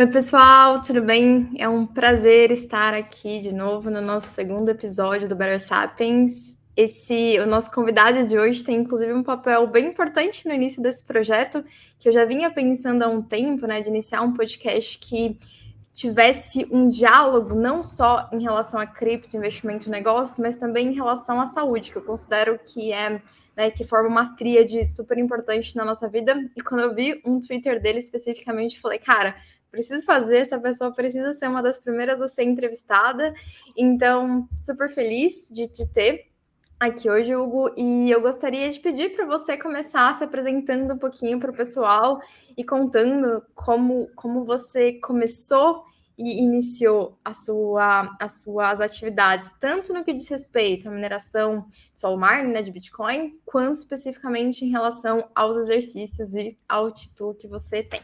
Oi, pessoal, tudo bem? É um prazer estar aqui de novo no nosso segundo episódio do Better Sapiens. O nosso convidado de hoje tem, inclusive, um papel bem importante no início desse projeto, que eu já vinha pensando há um tempo, né, de iniciar um podcast que tivesse um diálogo não só em relação a cripto, investimento, negócio, mas também em relação à saúde, que eu considero que que forma uma tríade super importante na nossa vida. E quando eu vi um Twitter dele especificamente, falei, cara, preciso fazer, essa pessoa precisa ser uma das primeiras a ser entrevistada. Então, super feliz de te ter aqui hoje, Hugo, e eu gostaria de pedir para você começar se apresentando um pouquinho para o pessoal e contando como você começou e iniciou as suas atividades, tanto no que diz respeito à mineração de solo mining, né, de Bitcoin, quanto especificamente em relação aos exercícios e ao título que você tem.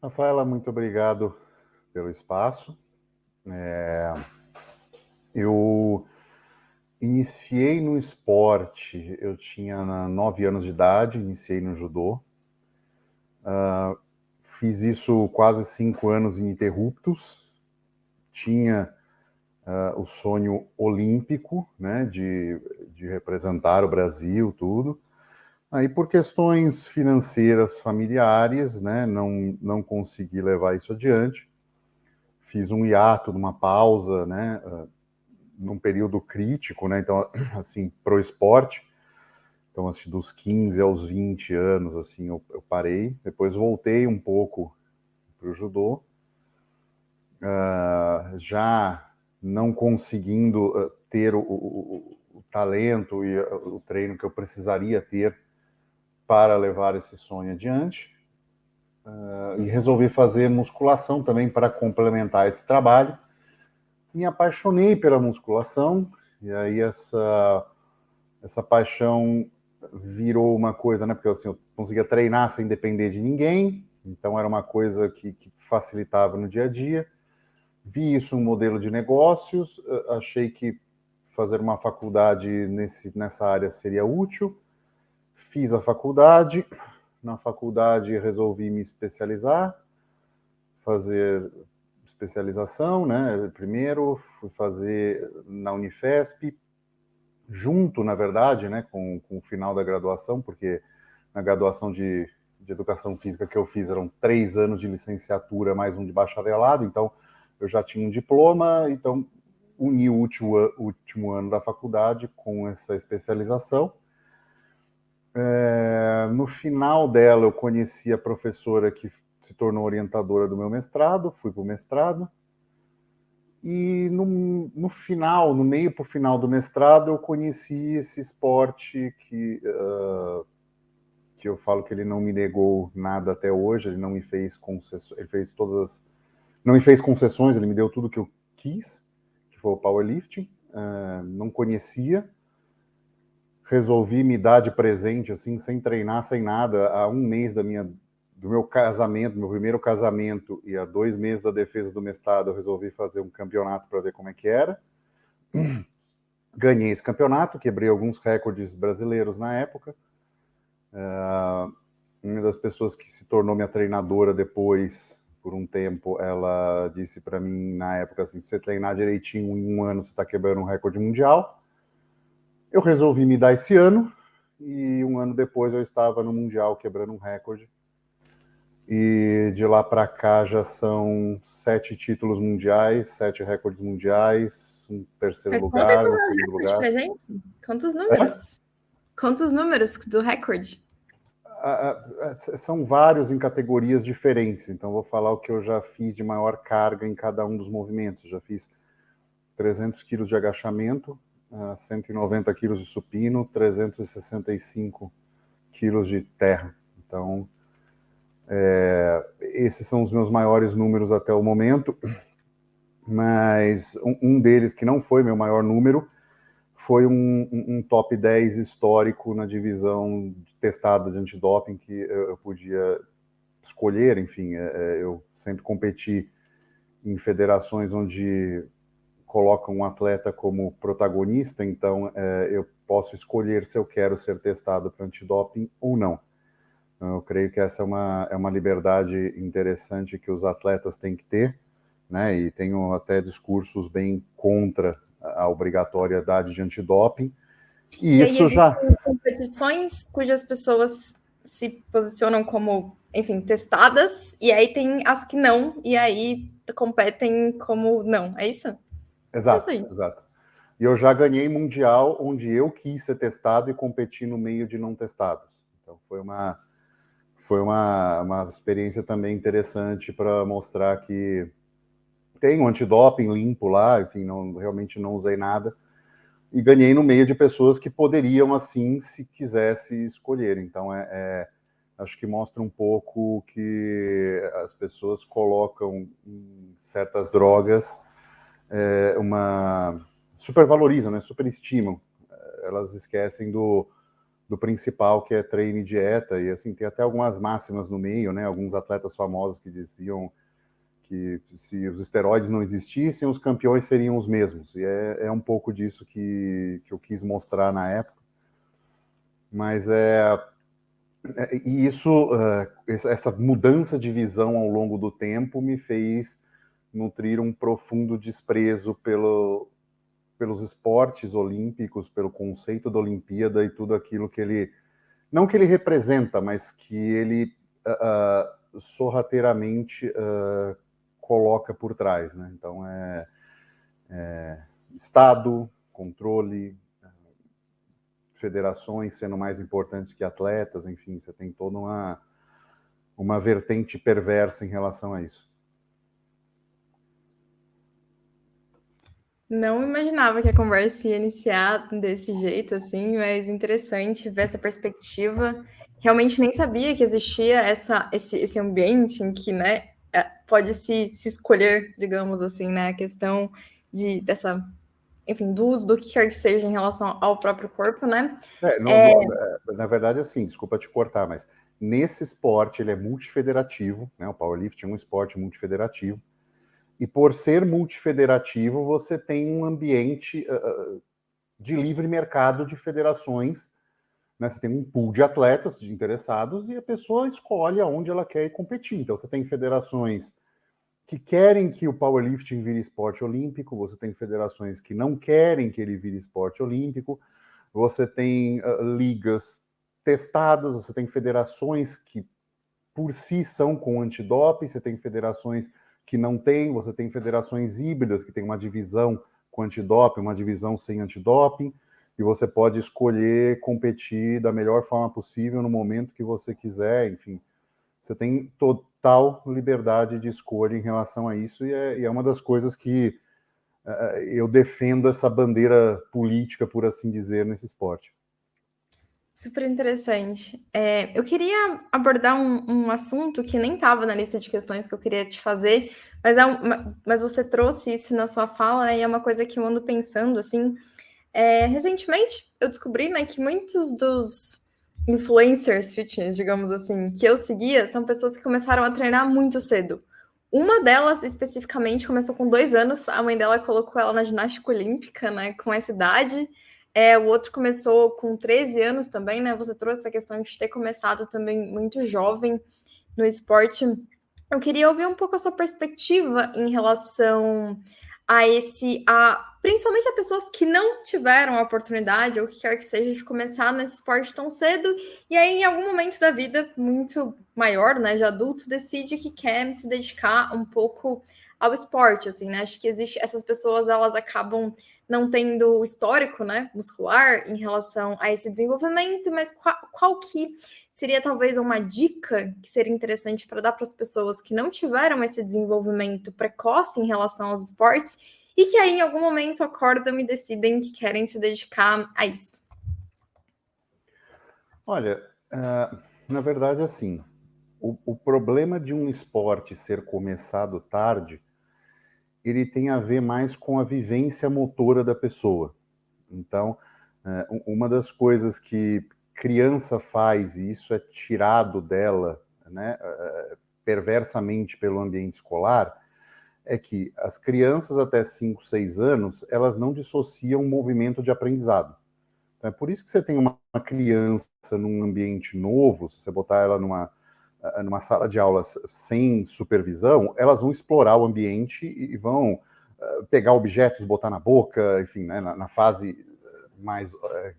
Rafaela, muito obrigado pelo espaço. Eu iniciei no esporte, eu tinha 9 anos de idade, iniciei no judô. Fiz isso quase 5 anos ininterruptos. Tinha o sonho olímpico, né, de representar o Brasil, tudo. Aí, por questões financeiras familiares, né, não consegui levar isso adiante. Fiz um hiato, uma pausa, né, num período crítico, né? Então, assim, pro esporte. Então, assim, dos 15 aos 20 anos, assim, eu parei. Depois voltei um pouco pro judô. Já não conseguindo ter o talento e o treino que eu precisaria ter para levar esse sonho adiante. E resolvi fazer musculação também para complementar esse trabalho. Me apaixonei pela musculação, e aí essa paixão virou uma coisa, né? Porque assim, eu conseguia treinar sem depender de ninguém, então era uma coisa que facilitava no dia a dia. Vi isso um modelo de negócios, achei que fazer uma faculdade nessa área seria útil. Fiz a faculdade, na faculdade resolvi me especializar, fazer especialização, né? Primeiro fui fazer na Unifesp, junto, na verdade, né, com o final da graduação, porque na graduação de Educação Física que eu fiz eram 3 anos de licenciatura mais um de bacharelado, então eu já tinha um diploma, então uni o último ano da faculdade com essa especialização. No final dela, eu conheci a professora que se tornou orientadora do meu mestrado, fui para o mestrado, e no final, no meio para o final do mestrado, eu conheci esse esporte que eu falo que ele não me negou nada até hoje, ele não me fez concessões, ele fez não me fez concessões, ele me deu tudo que eu quis, que foi o powerlifting. Não conhecia, resolvi me dar de presente, assim, sem treinar, sem nada, há um mês do meu casamento, meu primeiro casamento, e há 2 meses da defesa do mestrado, eu resolvi fazer um campeonato para ver como é que era. Ganhei esse campeonato, quebrei alguns recordes brasileiros na época. Uma das pessoas que se tornou minha treinadora depois, por um tempo, ela disse para mim na época assim: se você treinar direitinho em 1 ano, você está quebrando um recorde mundial. Eu resolvi me dar esse ano, e 1 ano depois eu estava no Mundial quebrando um recorde. E de lá para cá já são 7 títulos mundiais, 7 recordes mundiais, um terceiro Mas conta lugar, qual um é o segundo recorde lugar. pra gente. Quantos números? Quantos números do recorde? São vários em categorias diferentes, então vou falar o que eu já fiz de maior carga em cada um dos movimentos. Já fiz 300 quilos de agachamento, 190 quilos de supino, 365 quilos de terra. Então, esses são os meus maiores números até o momento, mas um deles, que não foi meu maior número, foi um top 10 histórico na divisão testada de antidoping que eu podia escolher. Enfim, eu sempre competi em federações onde colocam um atleta como protagonista, então eu posso escolher se eu quero ser testado para antidoping ou não. Então, eu creio que essa é uma liberdade interessante que os atletas têm que ter, né? E tenho até discursos bem contra a obrigatoriedade de antidoping. E E aí isso já... existem competições cujas pessoas se posicionam como, enfim, testadas, e aí tem as que não, e aí competem como não. É isso? Exato, Interessante. exato. E eu já ganhei mundial onde eu quis ser testado e competi no meio de não testados. Então foi uma experiência também interessante para mostrar que tem um antidoping limpo lá, enfim, realmente não usei nada. E ganhei no meio de pessoas que poderiam, assim, se quisesse escolher. Então, acho que mostra um pouco que as pessoas colocam em certas drogas supervalorizam, né? Superestimam. Elas esquecem do principal, que é treino e dieta. E, assim, tem até algumas máximas no meio, né? Alguns atletas famosos que diziam que se os esteroides não existissem, os campeões seriam os mesmos. E é um pouco disso que eu quis mostrar na época. Mas e isso, essa mudança de visão ao longo do tempo me fez nutrir um profundo desprezo pelos esportes olímpicos, pelo conceito da Olimpíada e tudo aquilo que ele... Não que ele representa, mas que ele sorrateiramente coloca por trás, né? Então Estado, controle, federações sendo mais importantes que atletas, enfim, você tem toda uma vertente perversa em relação a isso. Não imaginava que a conversa ia iniciar desse jeito, assim, mas interessante ver essa perspectiva. Realmente nem sabia que existia esse ambiente em que, né, pode se escolher, digamos assim, né, a questão dessa, enfim, do uso do que quer que seja em relação ao próprio corpo, né? Na verdade, assim, desculpa te cortar, mas nesse esporte ele é multifederativo, né? O powerlifting é um esporte multifederativo. E por ser multifederativo, você tem um ambiente de livre mercado de federações, né? Você tem um pool de atletas, de interessados, e a pessoa escolhe aonde ela quer ir competir. Então, você tem federações que querem que o powerlifting vire esporte olímpico, você tem federações que não querem que ele vire esporte olímpico, você tem ligas testadas, você tem federações que por si são com antidoping, você tem federações que não têm, você tem federações híbridas que tem uma divisão com antidoping, uma divisão sem antidoping, e você pode escolher competir da melhor forma possível no momento que você quiser, enfim. Você tem total liberdade de escolha em relação a isso, e é uma das coisas que eu defendo essa bandeira política, por assim dizer, nesse esporte. Super interessante. Eu queria abordar um assunto que nem estava na lista de questões que eu queria te fazer, mas você trouxe isso na sua fala, né, e é uma coisa que eu ando pensando, assim. Recentemente, eu descobri, né, que muitos dos influencers fitness, digamos assim, que eu seguia, são pessoas que começaram a treinar muito cedo. Uma delas, especificamente, começou com 2 anos. A mãe dela colocou ela na ginástica olímpica, né, com essa idade. O outro começou com 13 anos também, né? Você trouxe essa questão de ter começado também muito jovem no esporte. Eu queria ouvir um pouco a sua perspectiva em relação principalmente a pessoas que não tiveram a oportunidade, ou que quer que seja, de começar nesse esporte tão cedo, e aí em algum momento da vida muito maior, né, de adulto, decide que quer se dedicar um pouco ao esporte, assim, né? Acho que essas pessoas, elas acabam não tendo histórico, né, muscular em relação a esse desenvolvimento, mas qual que seria talvez uma dica que seria interessante para dar para as pessoas que não tiveram esse desenvolvimento precoce em relação aos esportes e que aí em algum momento acordam e decidem que querem se dedicar a isso? Olha, na verdade, assim, o problema de um esporte ser começado tarde, ele tem a ver mais com a vivência motora da pessoa. Então, uma das coisas que criança faz, e isso é tirado dela, né, perversamente pelo ambiente escolar, é que as crianças até 5, 6 anos, elas não dissociam movimento de aprendizado. Então, é por isso que você tem uma criança num ambiente novo, se você botar ela numa sala de aula sem supervisão, elas vão explorar o ambiente e vão pegar objetos, botar na boca, enfim, né, na fase mais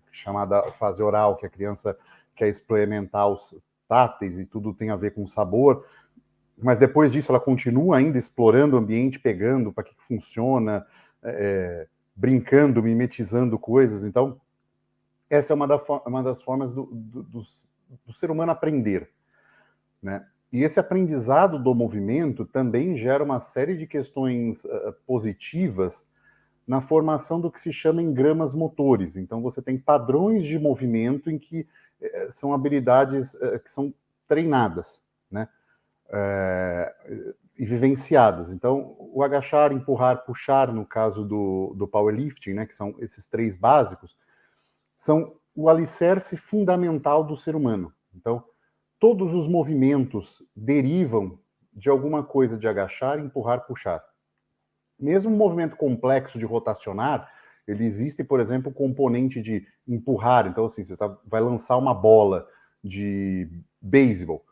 chamada fase oral, que a criança quer experimentar os táteis e tudo tem a ver com sabor, mas depois disso ela continua ainda explorando o ambiente, pegando para que funciona, brincando, mimetizando coisas. Então, essa é uma das formas do ser humano aprender, né? E esse aprendizado do movimento também gera uma série de questões positivas na formação do que se chama engramas motores. Então, você tem padrões de movimento em que são habilidades que são treinadas, né? E vivenciadas. Então, o agachar, empurrar, puxar, no caso do powerlifting, né, que são esses 3 básicos, são o alicerce fundamental do ser humano. Então, todos os movimentos derivam de alguma coisa de agachar, empurrar, puxar. Mesmo um movimento complexo de rotacionar, ele existe, por exemplo, o componente de empurrar. Então, assim, você vai lançar uma bola de beisebol.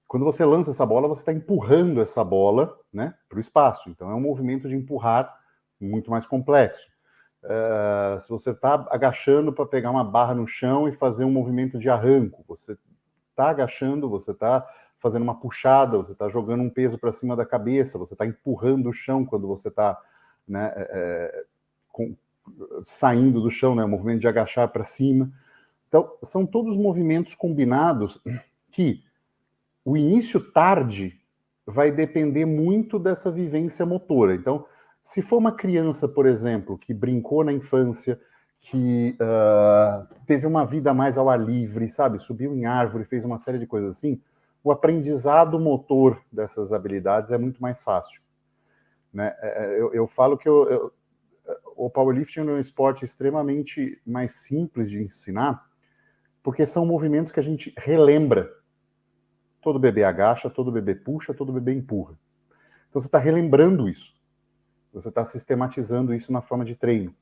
Quando você lança essa bola, você está empurrando essa bola, né, para o espaço. Então, é um movimento de empurrar muito mais complexo. Se você está agachando para pegar uma barra no chão e fazer um movimento de arranco, você está agachando, você está fazendo uma puxada, você está jogando um peso para cima da cabeça, você está empurrando o chão quando você está, né, saindo do chão, né, o movimento de agachar para cima. Então, são todos movimentos combinados que o início tarde vai depender muito dessa vivência motora. Então, se for uma criança, por exemplo, que brincou na infância, que teve uma vida mais ao ar livre, sabe? Subiu em árvore, fez uma série de coisas assim, o aprendizado motor dessas habilidades é muito mais fácil, né? Eu falo que o powerlifting é um esporte extremamente mais simples de ensinar, porque são movimentos que a gente relembra. Todo bebê agacha, todo bebê puxa, todo bebê empurra. Então você está relembrando isso. Você está sistematizando isso na forma de treino.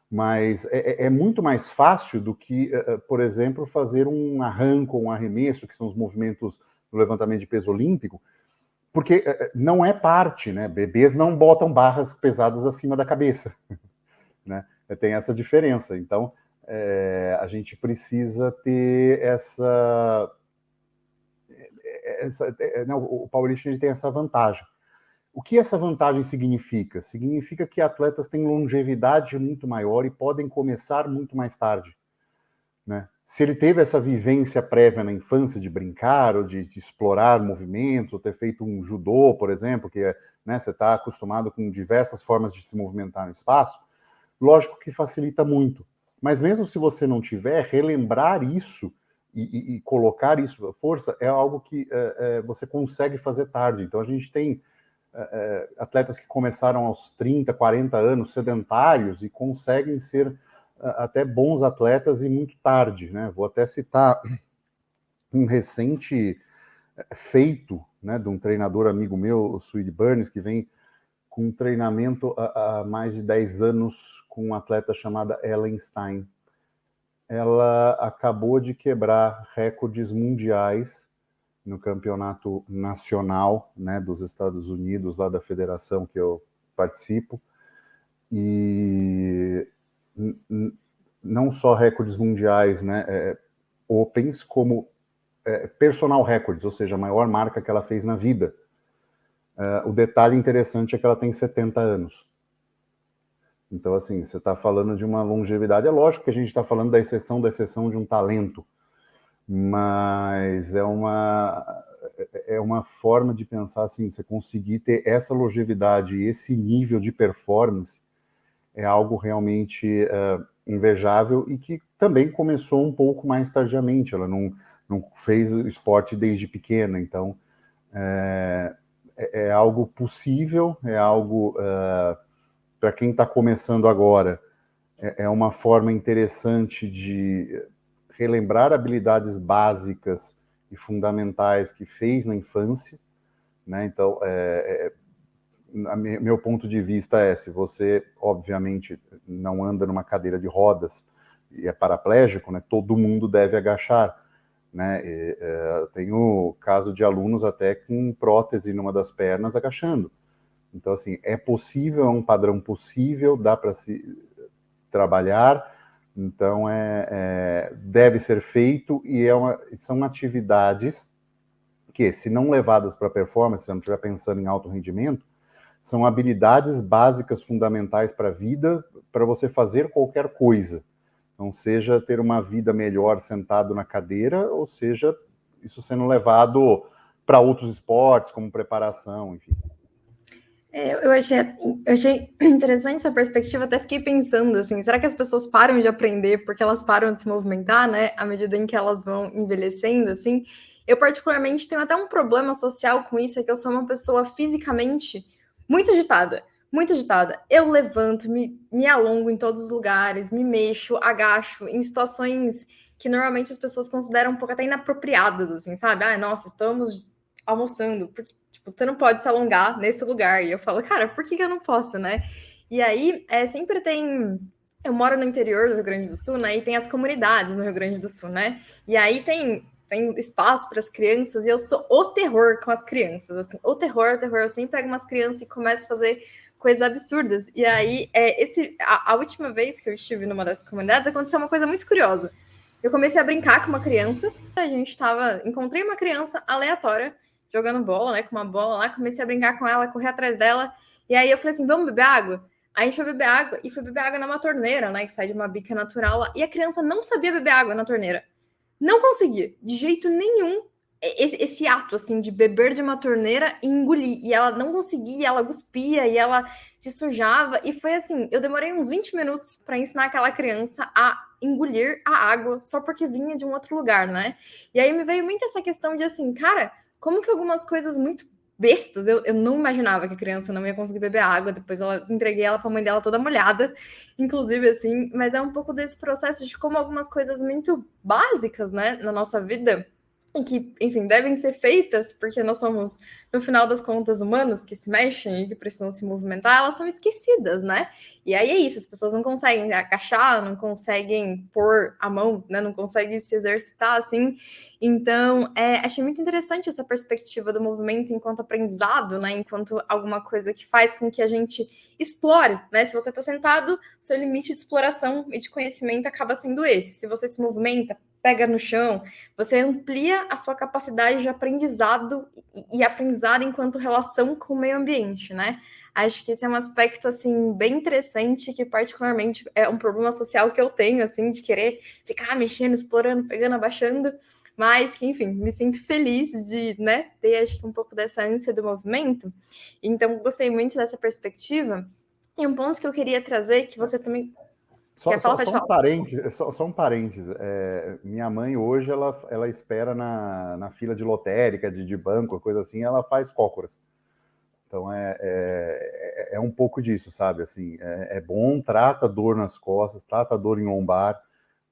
Mas é muito mais fácil do que, por exemplo, fazer um arranco, um arremesso, que são os movimentos do levantamento de peso olímpico, porque não é parte, né? Bebês não botam barras pesadas acima da cabeça, né? Tem essa diferença. Então, a gente precisa ter o powerlifting tem essa vantagem. O que essa vantagem significa? Significa que atletas têm longevidade muito maior e podem começar muito mais tarde, né? Se ele teve essa vivência prévia na infância de brincar ou de explorar movimentos, ou ter feito um judô, por exemplo, que né, você está acostumado com diversas formas de se movimentar no espaço, lógico que facilita muito. Mas mesmo se você não tiver, relembrar isso e colocar isso à força é algo que você consegue fazer tarde. Então a gente tem atletas que começaram aos 30, 40 anos sedentários e conseguem ser até bons atletas e muito tarde, né? Vou até citar um recente feito, né, de um treinador amigo meu, o Swede Burns, que vem com um treinamento há mais de 10 anos com uma atleta chamada Ellen Stein. Ela acabou de quebrar recordes mundiais no campeonato nacional, né, dos Estados Unidos, lá da federação que eu participo, e não só recordes mundiais, né, opens, como personal records, ou seja, a maior marca que ela fez na vida. O detalhe interessante é que ela tem 70 anos. Então, assim, você está falando de uma longevidade. É lógico que a gente está falando da exceção de um talento, mas é uma forma de pensar assim, você conseguir ter essa longevidade e esse nível de performance é algo realmente invejável e que também começou um pouco mais tardiamente. Ela não fez esporte desde pequena, então é algo possível, é algo para quem está começando agora, é uma forma interessante de relembrar habilidades básicas e fundamentais que fez na infância, né? Então, meu ponto de vista se você, obviamente, não anda numa cadeira de rodas e é paraplégico, né, todo mundo deve agachar, né? Tenho caso de alunos até com prótese numa das pernas agachando. Então, assim, é possível, é um padrão possível, dá para se trabalhar, então deve ser feito, e são atividades que, se não levadas para performance, se você não estiver pensando em alto rendimento, são habilidades básicas fundamentais para a vida, para você fazer qualquer coisa. Então, seja ter uma vida melhor sentado na cadeira, ou seja, isso sendo levado para outros esportes, como preparação, enfim. Eu achei interessante essa perspectiva, até fiquei pensando, assim, será que as pessoas param de aprender porque elas param de se movimentar, né, à medida em que elas vão envelhecendo, assim? Eu, particularmente, tenho até um problema social com isso, é que eu sou uma pessoa fisicamente muito agitada, muito agitada. Eu levanto, me alongo em todos os lugares, me mexo, agacho, em situações que normalmente as pessoas consideram um pouco até inapropriadas, assim, sabe? Ah, nossa, estamos almoçando, tipo, você não pode se alongar nesse lugar. E eu falo, cara, por que eu não posso, né? E aí, sempre tem... Eu moro no interior do Rio Grande do Sul, né? E tem as comunidades no Rio Grande do Sul, né? E aí tem espaço para as crianças, e eu sou o terror com as crianças, assim, o terror. Eu sempre pego umas crianças e começo a fazer coisas absurdas. E aí, a última vez que eu estive numa dessas comunidades, aconteceu uma coisa muito curiosa. Eu comecei a brincar com uma criança, encontrei uma criança aleatória, jogando bola, né, com uma bola lá, comecei a brincar com ela, correr atrás dela, e aí eu falei assim, vamos beber água? Aí a gente foi beber água, e foi beber água numa torneira, né, que sai de uma bica natural lá, e a criança não sabia beber água na torneira. Não conseguia, de jeito nenhum, esse ato, assim, de beber de uma torneira e engolir. E ela não conseguia, ela cuspia e ela se sujava. E foi assim, eu demorei uns 20 minutos para ensinar aquela criança a engolir a água só porque vinha de um outro lugar, né? E aí me veio muito essa questão de assim, cara, como que algumas coisas muito bestas, eu não imaginava que a criança não ia conseguir beber água, depois entreguei ela para a mãe dela toda molhada, inclusive, assim, mas é um pouco desse processo de como algumas coisas muito básicas, né, na nossa vida, e que, enfim, devem ser feitas, porque nós somos, no final das contas, humanos que se mexem e que precisam se movimentar, elas são esquecidas, né? E aí é isso, as pessoas não conseguem agachar, não conseguem pôr a mão, né? Não conseguem se exercitar, assim. Então, achei muito interessante essa perspectiva do movimento enquanto aprendizado, né? Enquanto alguma coisa que faz com que a gente explore, né? Se você está sentado, seu limite de exploração e de conhecimento acaba sendo esse. Se você se movimenta, pega no chão, você amplia a sua capacidade de aprendizado e aprendizado enquanto relação com o meio ambiente, né? Acho que esse é um aspecto, assim, bem interessante, que particularmente é um problema social que eu tenho, assim, de querer ficar mexendo, explorando, pegando, abaixando, mas que, enfim, me sinto feliz de, né, ter, acho que um pouco dessa ânsia do movimento. Então, gostei muito dessa perspectiva. E um ponto que eu queria trazer, que você também... Só um parênteses, só um parênteses. Minha mãe hoje ela espera na fila de lotérica, de banco, coisa assim, ela faz cócoras. Então é um pouco disso, sabe? Assim, é bom, trata dor nas costas, trata dor em lombar,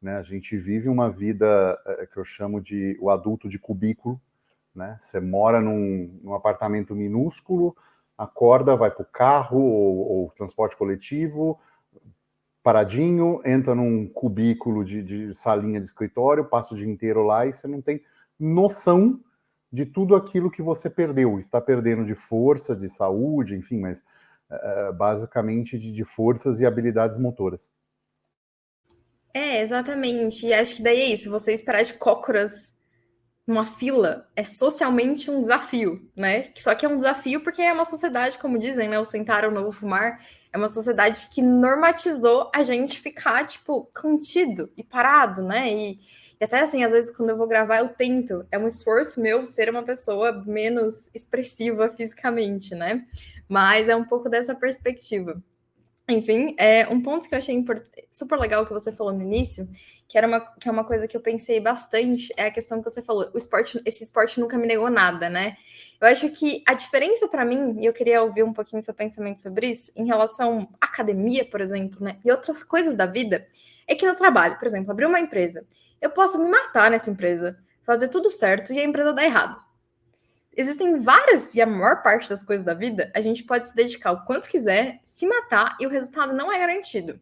né? A gente vive uma vida que eu chamo de o adulto de cubículo, né? Você mora num apartamento minúsculo, acorda, vai para o carro ou transporte coletivo, paradinho, entra num cubículo de salinha de escritório, passa o dia inteiro lá e você não tem noção de tudo aquilo que você perdeu. Está perdendo de força, de saúde, enfim, mas basicamente de forças e habilidades motoras. Exatamente. E acho que daí é isso, você esperar de cócoras numa fila é socialmente um desafio, né? Só que é um desafio porque é uma sociedade, como dizem, né? O sentar ou não fumar, é uma sociedade que normatizou a gente ficar, tipo, contido e parado, né? E até assim, às vezes, quando eu vou gravar, eu tento. É um esforço meu ser uma pessoa menos expressiva fisicamente, né? Mas é um pouco dessa perspectiva. Enfim, um ponto que eu achei super legal que você falou no início, que é uma coisa que eu pensei bastante, é a questão que você falou, esse esporte nunca me negou nada, né? Eu acho que a diferença para mim, e eu queria ouvir um pouquinho seu pensamento sobre isso, em relação à academia, por exemplo, né, e outras coisas da vida, é que no trabalho, por exemplo, abrir uma empresa, eu posso me matar nessa empresa, fazer tudo certo e a empresa dar errado. Existem várias, e a maior parte das coisas da vida, a gente pode se dedicar o quanto quiser, se matar, e o resultado não é garantido.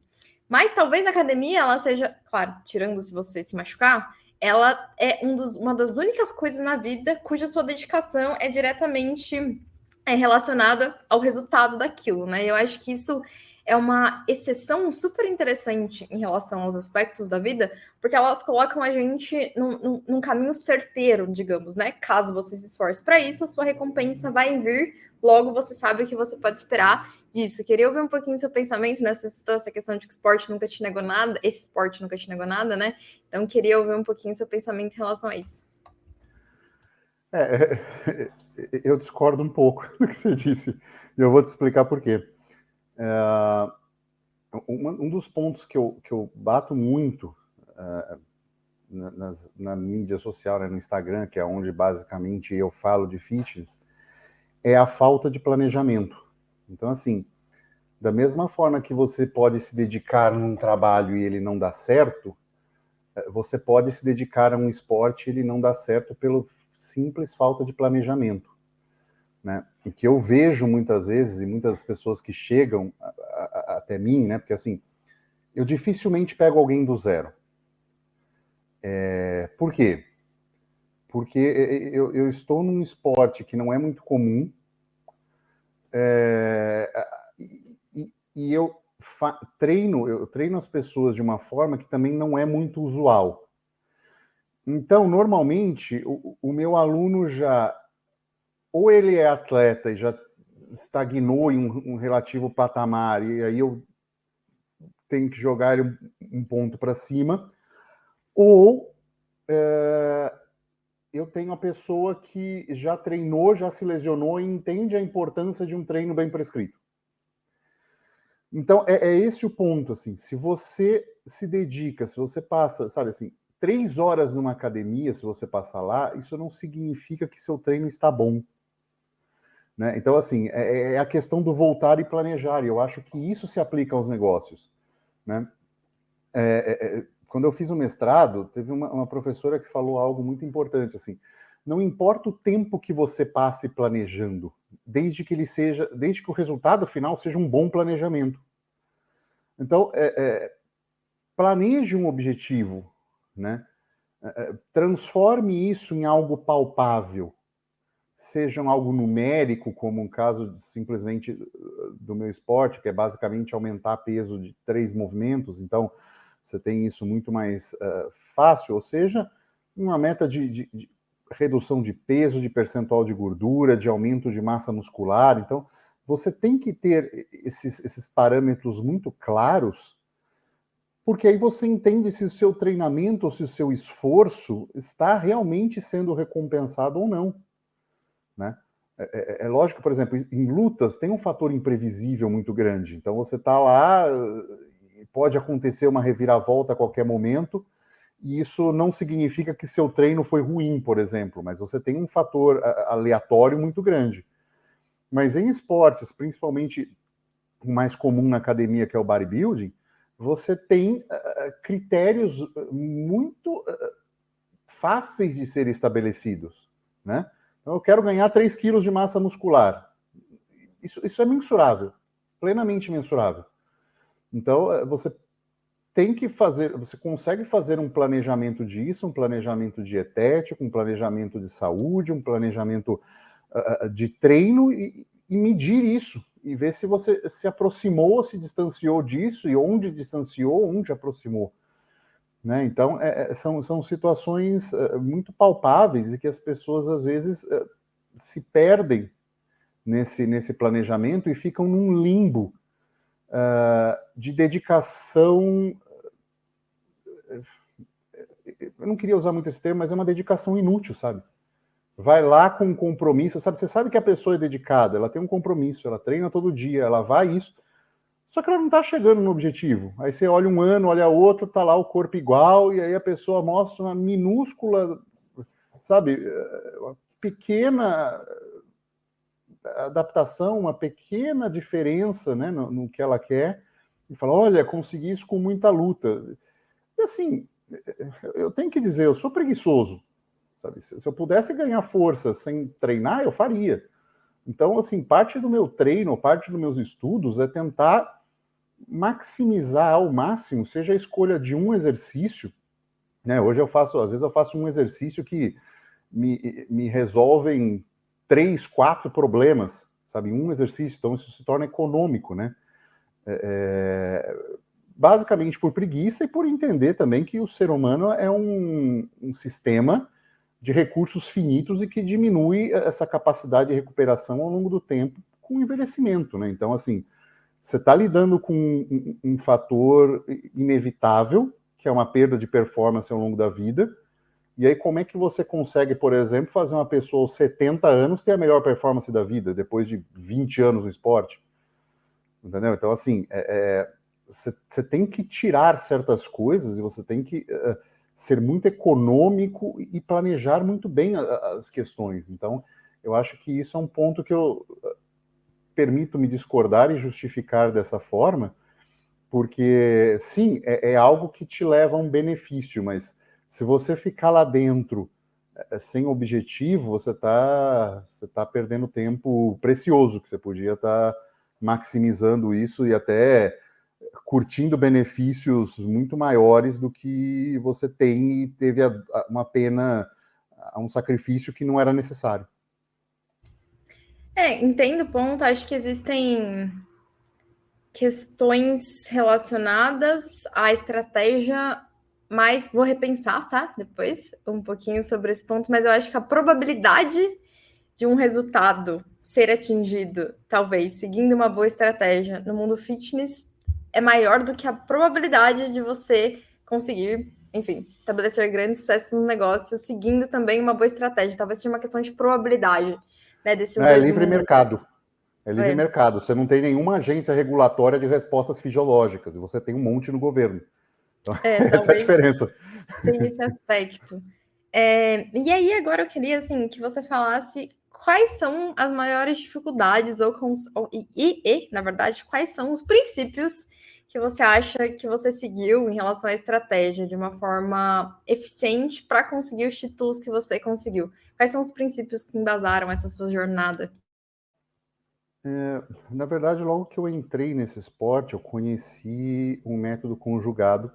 Mas talvez a academia, ela seja, claro, tirando se você se machucar, ela é uma das únicas coisas na vida cuja sua dedicação é diretamente relacionada ao resultado daquilo, né? Eu acho que isso é uma exceção super interessante em relação aos aspectos da vida, porque elas colocam a gente num caminho certeiro, digamos, né? Caso você se esforce para isso, a sua recompensa vai vir, logo você sabe o que você pode esperar disso. Queria ouvir um pouquinho do seu pensamento essa questão de que esporte nunca te negou nada, esse esporte nunca te negou nada, né? Então, queria ouvir um pouquinho do seu pensamento em relação a isso. Eu discordo um pouco do que você disse, e eu vou te explicar por quê. Um dos pontos que eu bato muito na mídia social, né, no Instagram, que é onde basicamente eu falo de fitness, é a falta de planejamento. Então, assim, da mesma forma que você pode se dedicar num trabalho e ele não dá certo, você pode se dedicar a um esporte e ele não dá certo pelo simples falta de planejamento, né? E que eu vejo muitas vezes, e muitas pessoas que chegam até mim, né? Porque assim, eu dificilmente pego alguém do zero. Por quê? Porque eu estou num esporte que não é muito comum, e eu treino as pessoas de uma forma que também não é muito usual. Então, normalmente, o meu aluno ou ele é atleta e já estagnou em um relativo patamar, e aí eu tenho que jogar ele um ponto para cima, ou eu tenho a pessoa que já treinou, já se lesionou e entende a importância de um treino bem prescrito. Então, é esse o ponto, assim, se você se dedica, se você passa, sabe assim, 3 horas numa academia, se você passar lá, isso não significa que seu treino está bom. Né? Então, assim, é a questão do voltar e planejar, e eu acho que isso se aplica aos negócios. Né? Quando eu fiz o mestrado, teve uma professora que falou algo muito importante, assim, não importa o tempo que você passe planejando, desde que o resultado final seja um bom planejamento. Então, planeje um objetivo, né? Transforme isso em algo palpável, seja algo numérico, como um caso simplesmente do meu esporte, que é basicamente aumentar peso de 3 movimentos, então você tem isso muito mais fácil, ou seja, uma meta de redução de peso, de percentual de gordura, de aumento de massa muscular. Então, você tem que ter esses parâmetros muito claros, porque aí você entende se o seu treinamento ou se o seu esforço está realmente sendo recompensado ou não. Né? É lógico, por exemplo, em lutas tem um fator imprevisível muito grande. Então você está lá, pode acontecer uma reviravolta a qualquer momento, e isso não significa que seu treino foi ruim, por exemplo, mas você tem um fator aleatório muito grande. Mas em esportes, principalmente o mais comum na academia, que é o bodybuilding, você tem critérios muito fáceis de serem estabelecidos, né? Então, eu quero ganhar 3 quilos de massa muscular. Isso é mensurável, plenamente mensurável. Então, você tem que fazer, você consegue fazer um planejamento disso, um planejamento dietético, um planejamento de saúde, um planejamento de treino e medir isso, e ver se você se aproximou, se distanciou disso, e onde distanciou, onde aproximou. Né? Então, são situações muito palpáveis e que as pessoas, às vezes, se perdem nesse planejamento e ficam num limbo de dedicação. Eu não queria usar muito esse termo, mas é uma dedicação inútil, sabe? Vai lá com um compromisso, sabe? Você sabe que a pessoa é dedicada, ela tem um compromisso, ela treina todo dia, ela vai isso, só que ela não está chegando no objetivo. Aí você olha um ano, olha outro, tá lá o corpo igual, e aí a pessoa mostra uma minúscula, sabe, uma pequena adaptação, uma pequena diferença, né, no que ela quer, e fala, olha, consegui isso com muita luta. E assim, eu tenho que dizer, eu sou preguiçoso, sabe? Se eu pudesse ganhar força sem treinar, eu faria. Então, assim, parte do meu treino, parte dos meus estudos é tentar maximizar ao máximo, seja a escolha de um exercício, né? Hoje às vezes eu faço um exercício que me resolvem 3, 4 problemas, sabe? Um exercício, então isso se torna econômico, né? Basicamente por preguiça e por entender também que o ser humano é um sistema de recursos finitos e que diminui essa capacidade de recuperação ao longo do tempo com o envelhecimento, né? Então, assim, você está lidando com um fator inevitável, que é uma perda de performance ao longo da vida, e aí como é que você consegue, por exemplo, fazer uma pessoa aos 70 anos ter a melhor performance da vida, depois de 20 anos no esporte? Entendeu? Então, assim, você tem que tirar certas coisas e você tem que ser muito econômico e planejar muito bem as questões. Então, eu acho que isso é um ponto que eu permito me discordar e justificar dessa forma, porque, sim, é algo que te leva a um benefício, mas se você ficar lá dentro sem objetivo, você tá perdendo tempo precioso, que você podia estar maximizando isso e até curtindo benefícios muito maiores do que você tem e teve uma pena, um sacrifício que não era necessário. Entendo o ponto. Acho que existem questões relacionadas à estratégia, mas vou repensar, tá? Depois, um pouquinho sobre esse ponto, mas eu acho que a probabilidade de um resultado ser atingido, talvez, seguindo uma boa estratégia no mundo fitness, é maior do que a probabilidade de você conseguir, enfim, estabelecer grandes sucessos nos negócios, seguindo também uma boa estratégia. Talvez seja uma questão de probabilidade, né, desses É dois livre mundos. mercado. É livre É. mercado. Você não tem nenhuma agência regulatória de respostas fisiológicas, e você tem um monte no governo. Então, essa é a Talvez diferença. tem esse aspecto. E aí, agora eu queria assim, que você falasse quais são as maiores dificuldades, na verdade, quais são os princípios que você acha que você seguiu em relação à estratégia de uma forma eficiente para conseguir os títulos que você conseguiu. Quais são os princípios que embasaram essa sua jornada? Na verdade, logo que eu entrei nesse esporte, eu conheci um método conjugado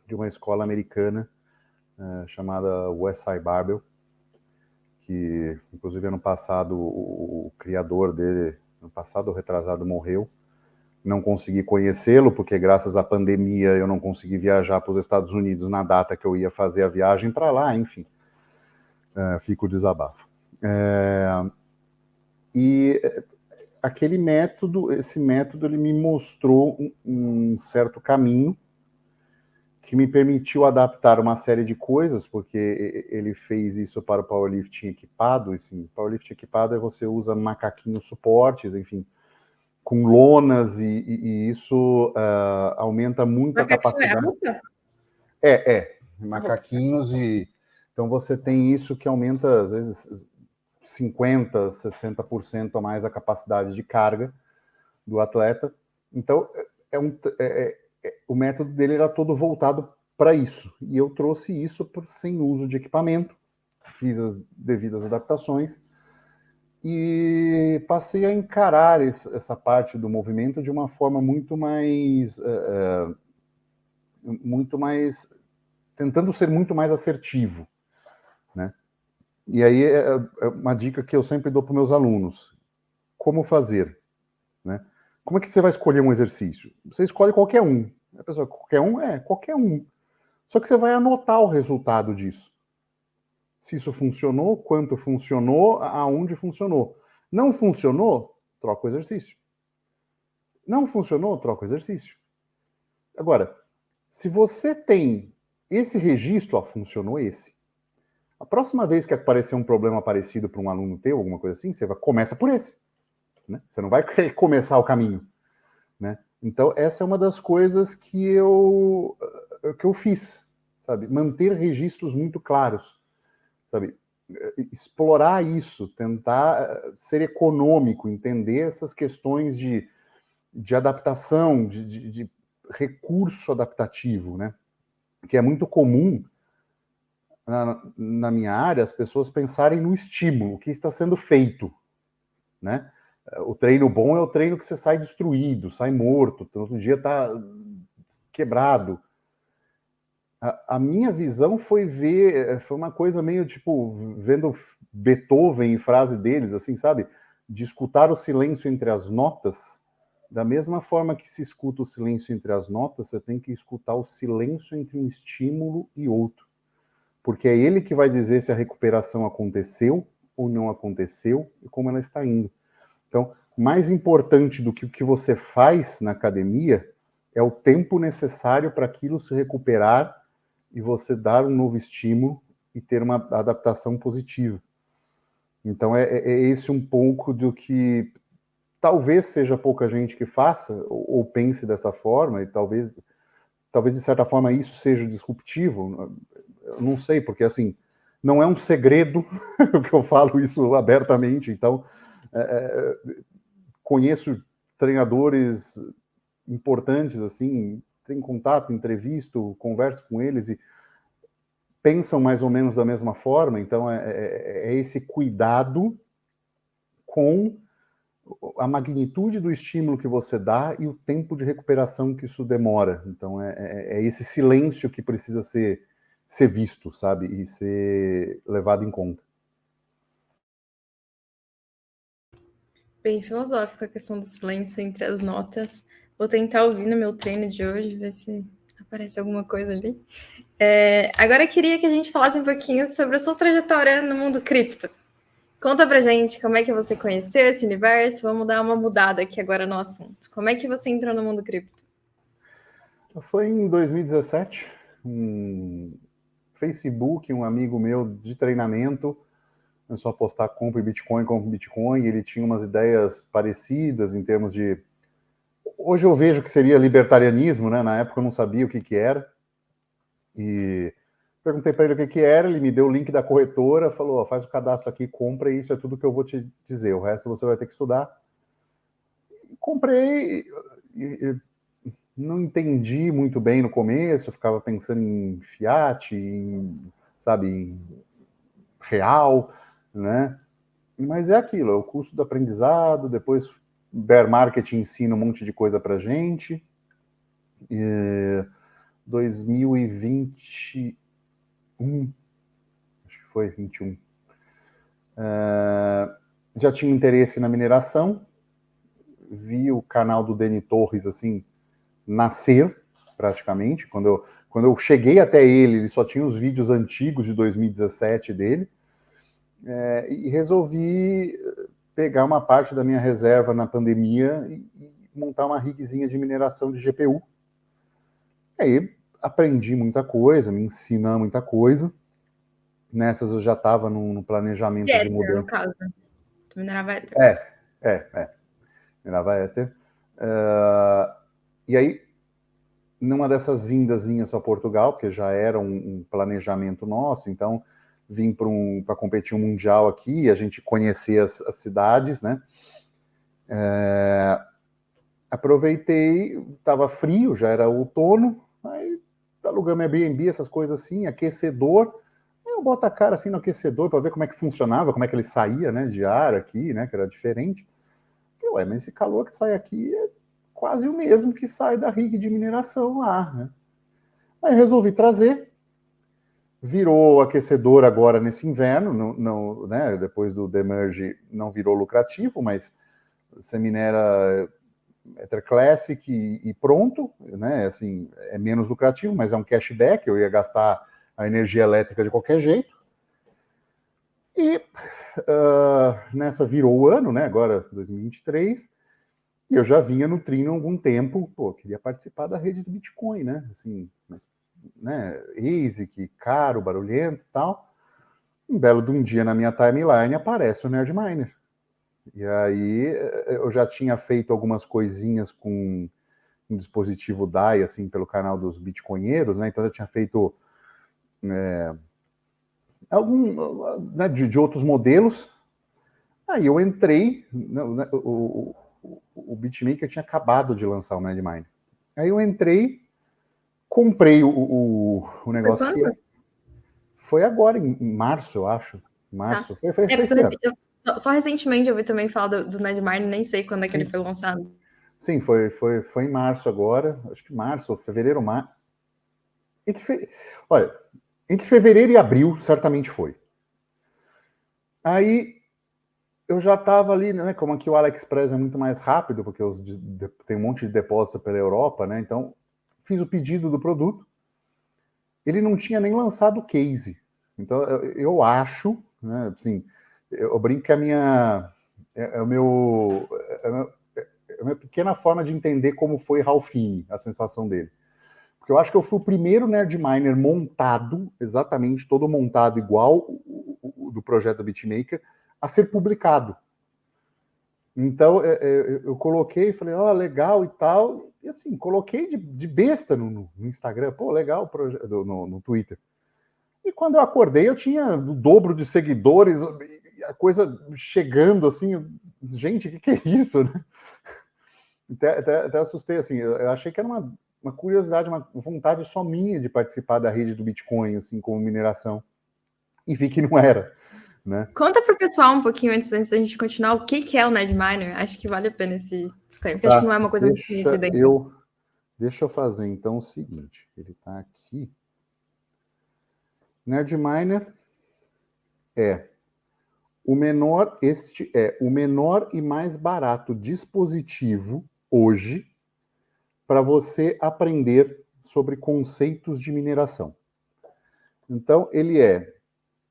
de uma escola americana chamada Westside Barbell, que inclusive ano passado o criador dele, ano passado ou retrasado, morreu. Não consegui conhecê-lo porque graças à pandemia eu não consegui viajar para os Estados Unidos na data que eu ia fazer a viagem para lá, enfim. Fica o desabafo. E aquele método, esse método, ele me mostrou um certo caminho que me permitiu adaptar uma série de coisas, porque ele fez isso para o powerlifting equipado. Assim, powerlifting equipado é você usa macaquinhos suportes, enfim, com lonas, e isso aumenta muito a Macaquinho é a capacidade. roupa? A roupa. Macaquinhos, e então você tem isso que aumenta, às vezes, 50%, 60% a mais a capacidade de carga do atleta. Então, o método dele era todo voltado para isso. E eu trouxe isso sem uso de equipamento, fiz as devidas adaptações e passei a encarar essa parte do movimento de uma forma muito mais tentando ser muito mais assertivo, né? E aí é uma dica que eu sempre dou para meus alunos: como fazer, né? Como é que você vai escolher um exercício? Você escolhe qualquer um. A pessoa, qualquer um? Qualquer um. Só que você vai anotar o resultado disso. Se isso funcionou, quanto funcionou, aonde funcionou. Não funcionou, troca o exercício. Não funcionou, troca o exercício. Agora, se você tem esse registro, funcionou esse. A próxima vez que aparecer um problema parecido para um aluno teu, alguma coisa assim, começa por esse. Né? Você não vai começar o caminho. Né? Então, essa é uma das coisas que eu fiz, sabe? Manter registros muito claros, sabe? Explorar isso, tentar ser econômico, entender essas questões de adaptação, de recurso adaptativo, né? Que é muito comum na minha área as pessoas pensarem no estímulo, o que está sendo feito, né? O treino bom é o treino que você sai destruído, sai morto, todo dia tá quebrado. A minha visão foi uma coisa meio tipo, vendo Beethoven em frase deles, assim, sabe? De escutar o silêncio entre as notas. Da mesma forma que se escuta o silêncio entre as notas, você tem que escutar o silêncio entre um estímulo e outro. Porque é ele que vai dizer se a recuperação aconteceu ou não aconteceu e como ela está indo. Então, mais importante do que o que você faz na academia é o tempo necessário para aquilo se recuperar e você dar um novo estímulo e ter uma adaptação positiva. Então, é esse um pouco do que talvez seja pouca gente que faça ou pense dessa forma, e talvez de certa forma isso seja disruptivo. Eu não sei, porque assim, não é um segredo que eu falo isso abertamente. Então, conheço treinadores importantes, assim, tenho contato, entrevisto, converso com eles e pensam mais ou menos da mesma forma. Então, é esse cuidado com a magnitude do estímulo que você dá e o tempo de recuperação que isso demora. Então, é esse silêncio que precisa ser visto, sabe? E ser levado em conta. Bem filosófico a questão do silêncio entre as notas. Vou tentar ouvir no meu treino de hoje, ver se aparece alguma coisa ali. Agora eu queria que a gente falasse um pouquinho sobre a sua trajetória no mundo cripto. Conta pra gente como é que você conheceu esse universo. Vamos dar uma mudada aqui agora no assunto. Como é que você entrou no mundo cripto? Foi em 2017, um Facebook, um amigo meu de treinamento começou a postar compra Bitcoin, e ele tinha umas ideias parecidas em termos de... Hoje eu vejo que seria libertarianismo, né? Na época eu não sabia o que era. E perguntei para ele o que era, ele me deu o link da corretora, falou, faz o cadastro aqui, compra, e isso é tudo que eu vou te dizer, o resto você vai ter que estudar. Comprei, não entendi muito bem no começo, ficava pensando em fiat, sabe, em real, né? Mas é aquilo, é o custo do aprendizado, depois bear market ensina um monte de coisa pra gente. 2021, acho que foi 21, já tinha interesse na mineração, vi o canal do Deni Torres, assim, nascer, praticamente. Quando eu cheguei até ele só tinha os vídeos antigos de 2017 dele, e resolvi pegar uma parte da minha reserva na pandemia e montar uma rigzinha de mineração de GPU. Aí aprendi muita coisa, me ensina muita coisa. Nessas eu já estava no planejamento de mudança. No caso. Tu minerava Ether. Minerava Ether. E aí, numa dessas vindas minhas para Portugal, porque já era um planejamento nosso, então vim para competir um mundial aqui, a gente conhecer as cidades, né? Aproveitei, estava frio, já era outono, aí alugamos Airbnb, essas coisas assim, aquecedor. Eu boto a cara assim no aquecedor para ver como é que funcionava, como é que ele saía, né, de ar aqui, né, que era diferente. Falei, ué, mas esse calor que sai aqui é quase o mesmo que sai da rig de mineração lá, né? Aí resolvi trazer, virou aquecedor agora nesse inverno, não, né, depois do demerge não virou lucrativo, mas você minera Ether Classic e pronto, né, assim, é menos lucrativo, mas é um cashback, eu ia gastar a energia elétrica de qualquer jeito. E nessa virou o ano, né, agora 2023, e eu já vinha nutrindo há algum tempo, queria participar da rede do Bitcoin, né, assim, mas, né, ASIC, caro, barulhento e tal. Um belo de um dia na minha timeline aparece o Nerd Miner. E aí eu já tinha feito algumas coisinhas com um dispositivo DAI, assim, pelo canal dos bitcoinheiros, né? Então eu já tinha feito né, de outros modelos. Aí eu entrei, né, o BitMaker tinha acabado de lançar o Nerdminer. Aí eu entrei, comprei o negócio que foi agora, em março, eu acho. Março. Tá. Foi esse ano. Só recentemente eu vi também falar do Nedmine, nem sei quando é que ele Sim. foi lançado. Sim, foi em março agora, acho que março, fevereiro, março. Olha, entre fevereiro e abril, certamente foi. Aí eu já estava ali, né? Como aqui o AliExpress é muito mais rápido, porque tem um monte de depósito pela Europa, né? Então, fiz o pedido do produto. Ele não tinha nem lançado o case. Então, eu acho, né? Assim, eu brinco que é a minha pequena forma de entender como foi Ralphine, a sensação dele. Porque eu acho que eu fui o primeiro Nerdminer montado, exatamente, todo montado igual o do projeto do BitMaker, a ser publicado. Então, eu coloquei, falei, ó, legal e tal, e assim, coloquei de besta no Instagram, pô, legal, no Twitter. E quando eu acordei, eu tinha o dobro de seguidores, a coisa chegando, assim, gente, o que é isso, né? Até assustei, assim, eu achei que era uma curiosidade, uma vontade só minha de participar da rede do Bitcoin, assim, como mineração. E vi que não era, né? Conta para o pessoal um pouquinho antes da gente continuar o que é o Nedminer. Acho que vale a pena esse disclaimer, porque acho que não é uma coisa muito conhecida ainda. Deixa eu fazer então o seguinte. Ele está aqui. Nerdminer este é o menor e mais barato dispositivo hoje para você aprender sobre conceitos de mineração. Então, ele é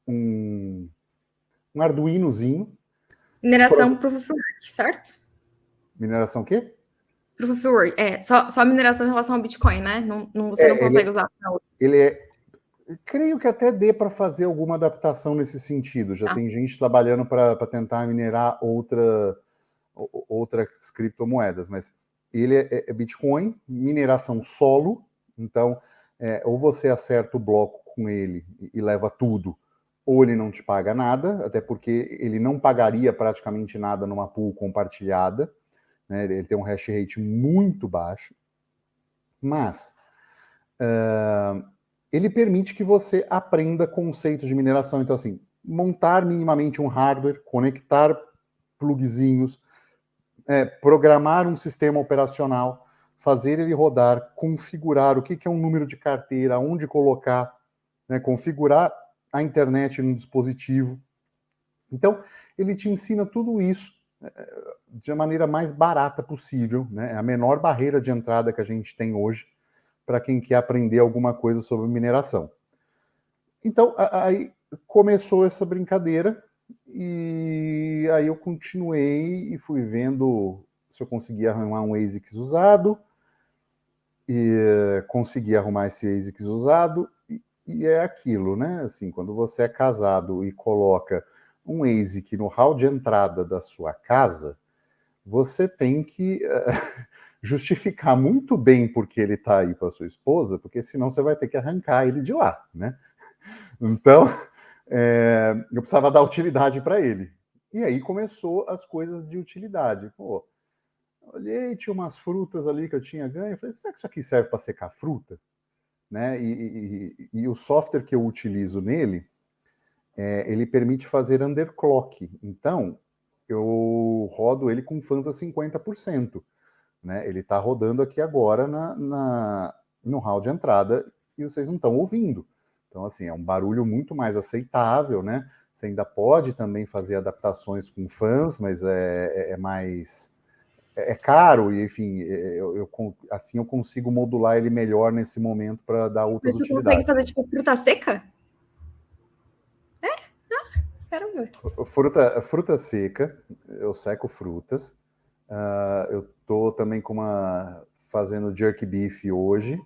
um Arduinozinho. Mineração Proof of Work, certo? Mineração o quê? Proof of Work. Só mineração em relação ao Bitcoin, né? Você não consegue usar para outros. Creio que até dê para fazer alguma adaptação nesse sentido. Já tem gente trabalhando para tentar minerar outras criptomoedas, mas ele é Bitcoin, mineração solo. Então, ou você acerta o bloco com ele e leva tudo, ou ele não te paga nada, até porque ele não pagaria praticamente nada numa pool compartilhada. Né? Ele tem um hash rate muito baixo. Mas ele permite que você aprenda conceitos de mineração. Então, assim, montar minimamente um hardware, conectar plugzinhos, programar um sistema operacional, fazer ele rodar, configurar o que é um número de carteira, onde colocar, né, configurar a internet no dispositivo. Então, ele te ensina tudo isso de maneira mais barata possível, né? É a menor barreira de entrada que a gente tem hoje para quem quer aprender alguma coisa sobre mineração. Então, aí começou essa brincadeira e aí eu continuei e fui vendo se eu conseguia arrumar um ASICS usado e consegui arrumar esse ASICS usado e é aquilo, né? Assim, quando você é casado e coloca um ASIC no hall de entrada da sua casa, você tem que justificar muito bem porque ele está aí com a sua esposa, porque senão você vai ter que arrancar ele de lá, né? Então, eu precisava dar utilidade para ele. E aí começou as coisas de utilidade. Pô, olhei, tinha umas frutas ali que eu tinha ganho, falei, será que isso aqui serve para secar fruta? Né? E o software que eu utilizo nele, ele permite fazer underclock. Então, eu rodo ele com fãs a 50%. Né? Ele está rodando aqui agora no hall de entrada e vocês não estão ouvindo. Então, assim, é um barulho muito mais aceitável, né? Você ainda pode também fazer adaptações com fãs, mas é mais... É caro e, enfim, assim eu consigo modular ele melhor nesse momento para dar outras Mas tu consegue utilidades. fazer, tipo, fruta seca? Caramba. Fruta seca, eu seco frutas. Eu tô também fazendo jerky beef hoje.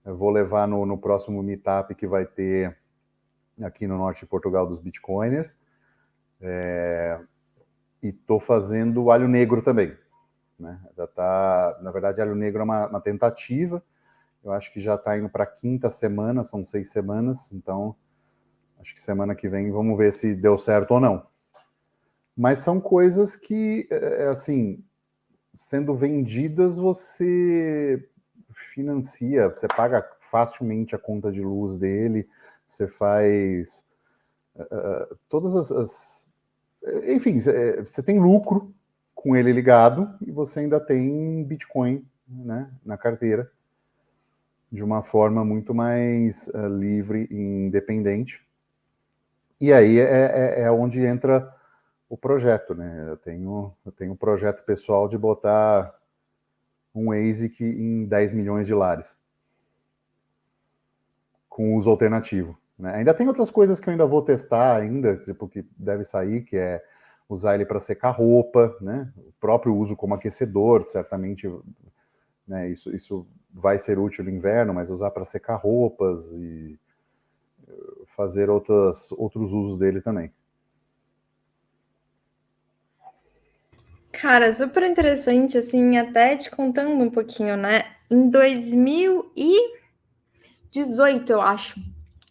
Eu vou levar no próximo meetup que vai ter aqui no norte de Portugal dos Bitcoiners. E tô fazendo alho negro também. Né? Na verdade, alho negro é uma tentativa. Eu acho que já está indo para a quinta semana, são 6 semanas. Então, acho que semana que vem vamos ver se deu certo ou não. Mas são coisas que, assim, sendo vendidas, você financia, você paga facilmente a conta de luz dele, você faz todas Enfim, você tem lucro com ele ligado e você ainda tem Bitcoin, né, na carteira, de uma forma muito mais livre e independente. E aí é onde entra o projeto, né? Eu tenho um projeto pessoal de botar um ASIC em 10 milhões de lares, com uso alternativo. Né? Ainda tem outras coisas que eu ainda vou testar ainda, tipo, que deve sair, que é usar ele para secar roupa, né? O próprio uso como aquecedor, certamente, né? Isso vai ser útil no inverno, mas usar para secar roupas e fazer outros usos dele também. Cara, super interessante, assim, até te contando um pouquinho, né? Em 2018, eu acho,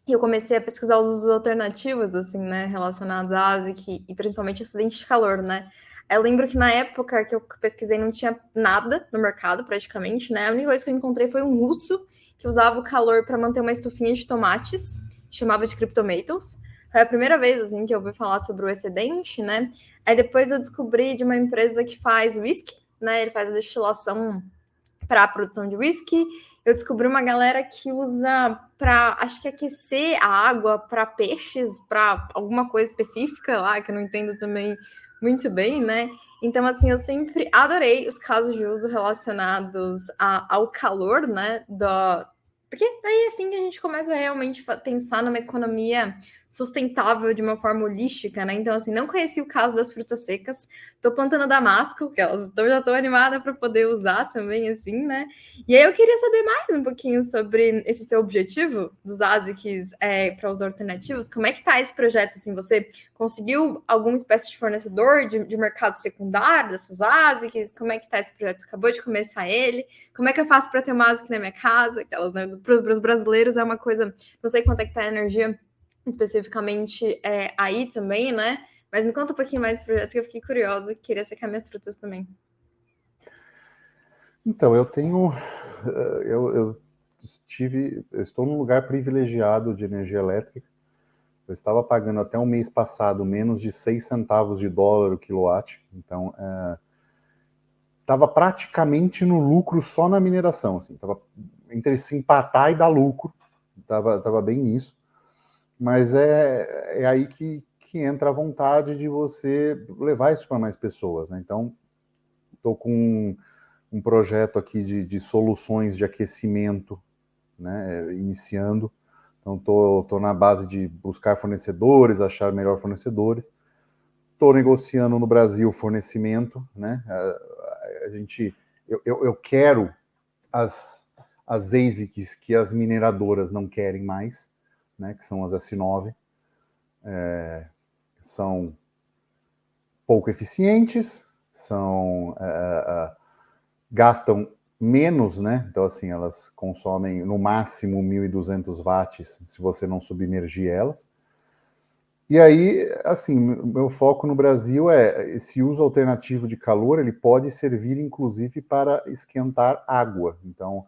eu comecei a pesquisar os usos alternativos, assim, né, relacionados à ASIC e principalmente acidente de calor, né? Eu lembro que na época que eu pesquisei não tinha nada no mercado, praticamente, né? A única coisa que eu encontrei foi um russo que usava o calor para manter uma estufinha de tomates, chamava de Cryptomatoes. Foi a primeira vez, assim, que eu ouvi falar sobre o excedente, né? Aí depois eu descobri de uma empresa que faz whisky, né? Ele faz a destilação para a produção de whisky. Eu descobri uma galera que usa para, acho que aquecer a água para peixes, para alguma coisa específica lá, que eu não entendo também muito bem, né? Então, assim, eu sempre adorei os casos de uso relacionados ao calor, né? Porque daí assim que a gente começa a realmente pensar numa economia sustentável de uma forma holística, né? Então, assim, não conheci o caso das frutas secas. Tô plantando damasco, que elas já tô animada para poder usar também, assim, né? E aí eu queria saber mais um pouquinho sobre esse seu objetivo dos ASICs para os alternativos. Como é que tá esse projeto? Assim, você conseguiu alguma espécie de fornecedor de mercado secundário dessas ASICs? Como é que tá esse projeto? Acabou de começar ele? Como é que eu faço para ter uma ASIC na minha casa? Aquelas, né? Para os brasileiros é uma coisa, não sei quanto é que tá a energia especificamente aí também, né? Mas me conta um pouquinho mais desse projeto que eu fiquei curiosa, queria secar minhas frutas também. Então, eu tenho. Eu estou num lugar privilegiado de energia elétrica. Eu estava pagando até o mês passado menos de 6 centavos de dólar o quilowatt. Então, estava praticamente no lucro só na mineração. Assim, estava entre se empatar e dar lucro. Estava bem nisso. Mas é aí que entra a vontade de você levar isso para mais pessoas. Né? Então, estou com um projeto aqui de soluções de aquecimento, né, iniciando. Então, estou na base de buscar fornecedores, achar melhor fornecedores. Estou negociando no Brasil fornecimento, né? Eu quero as ASICs que as mineradoras não querem mais, né? Que são as S9. São pouco eficientes, gastam menos, né? Então, assim, elas consomem no máximo 1.200 watts se você não submergir elas. E aí, assim, meu foco no Brasil é esse uso alternativo de calor, ele pode servir inclusive para esquentar água. Então,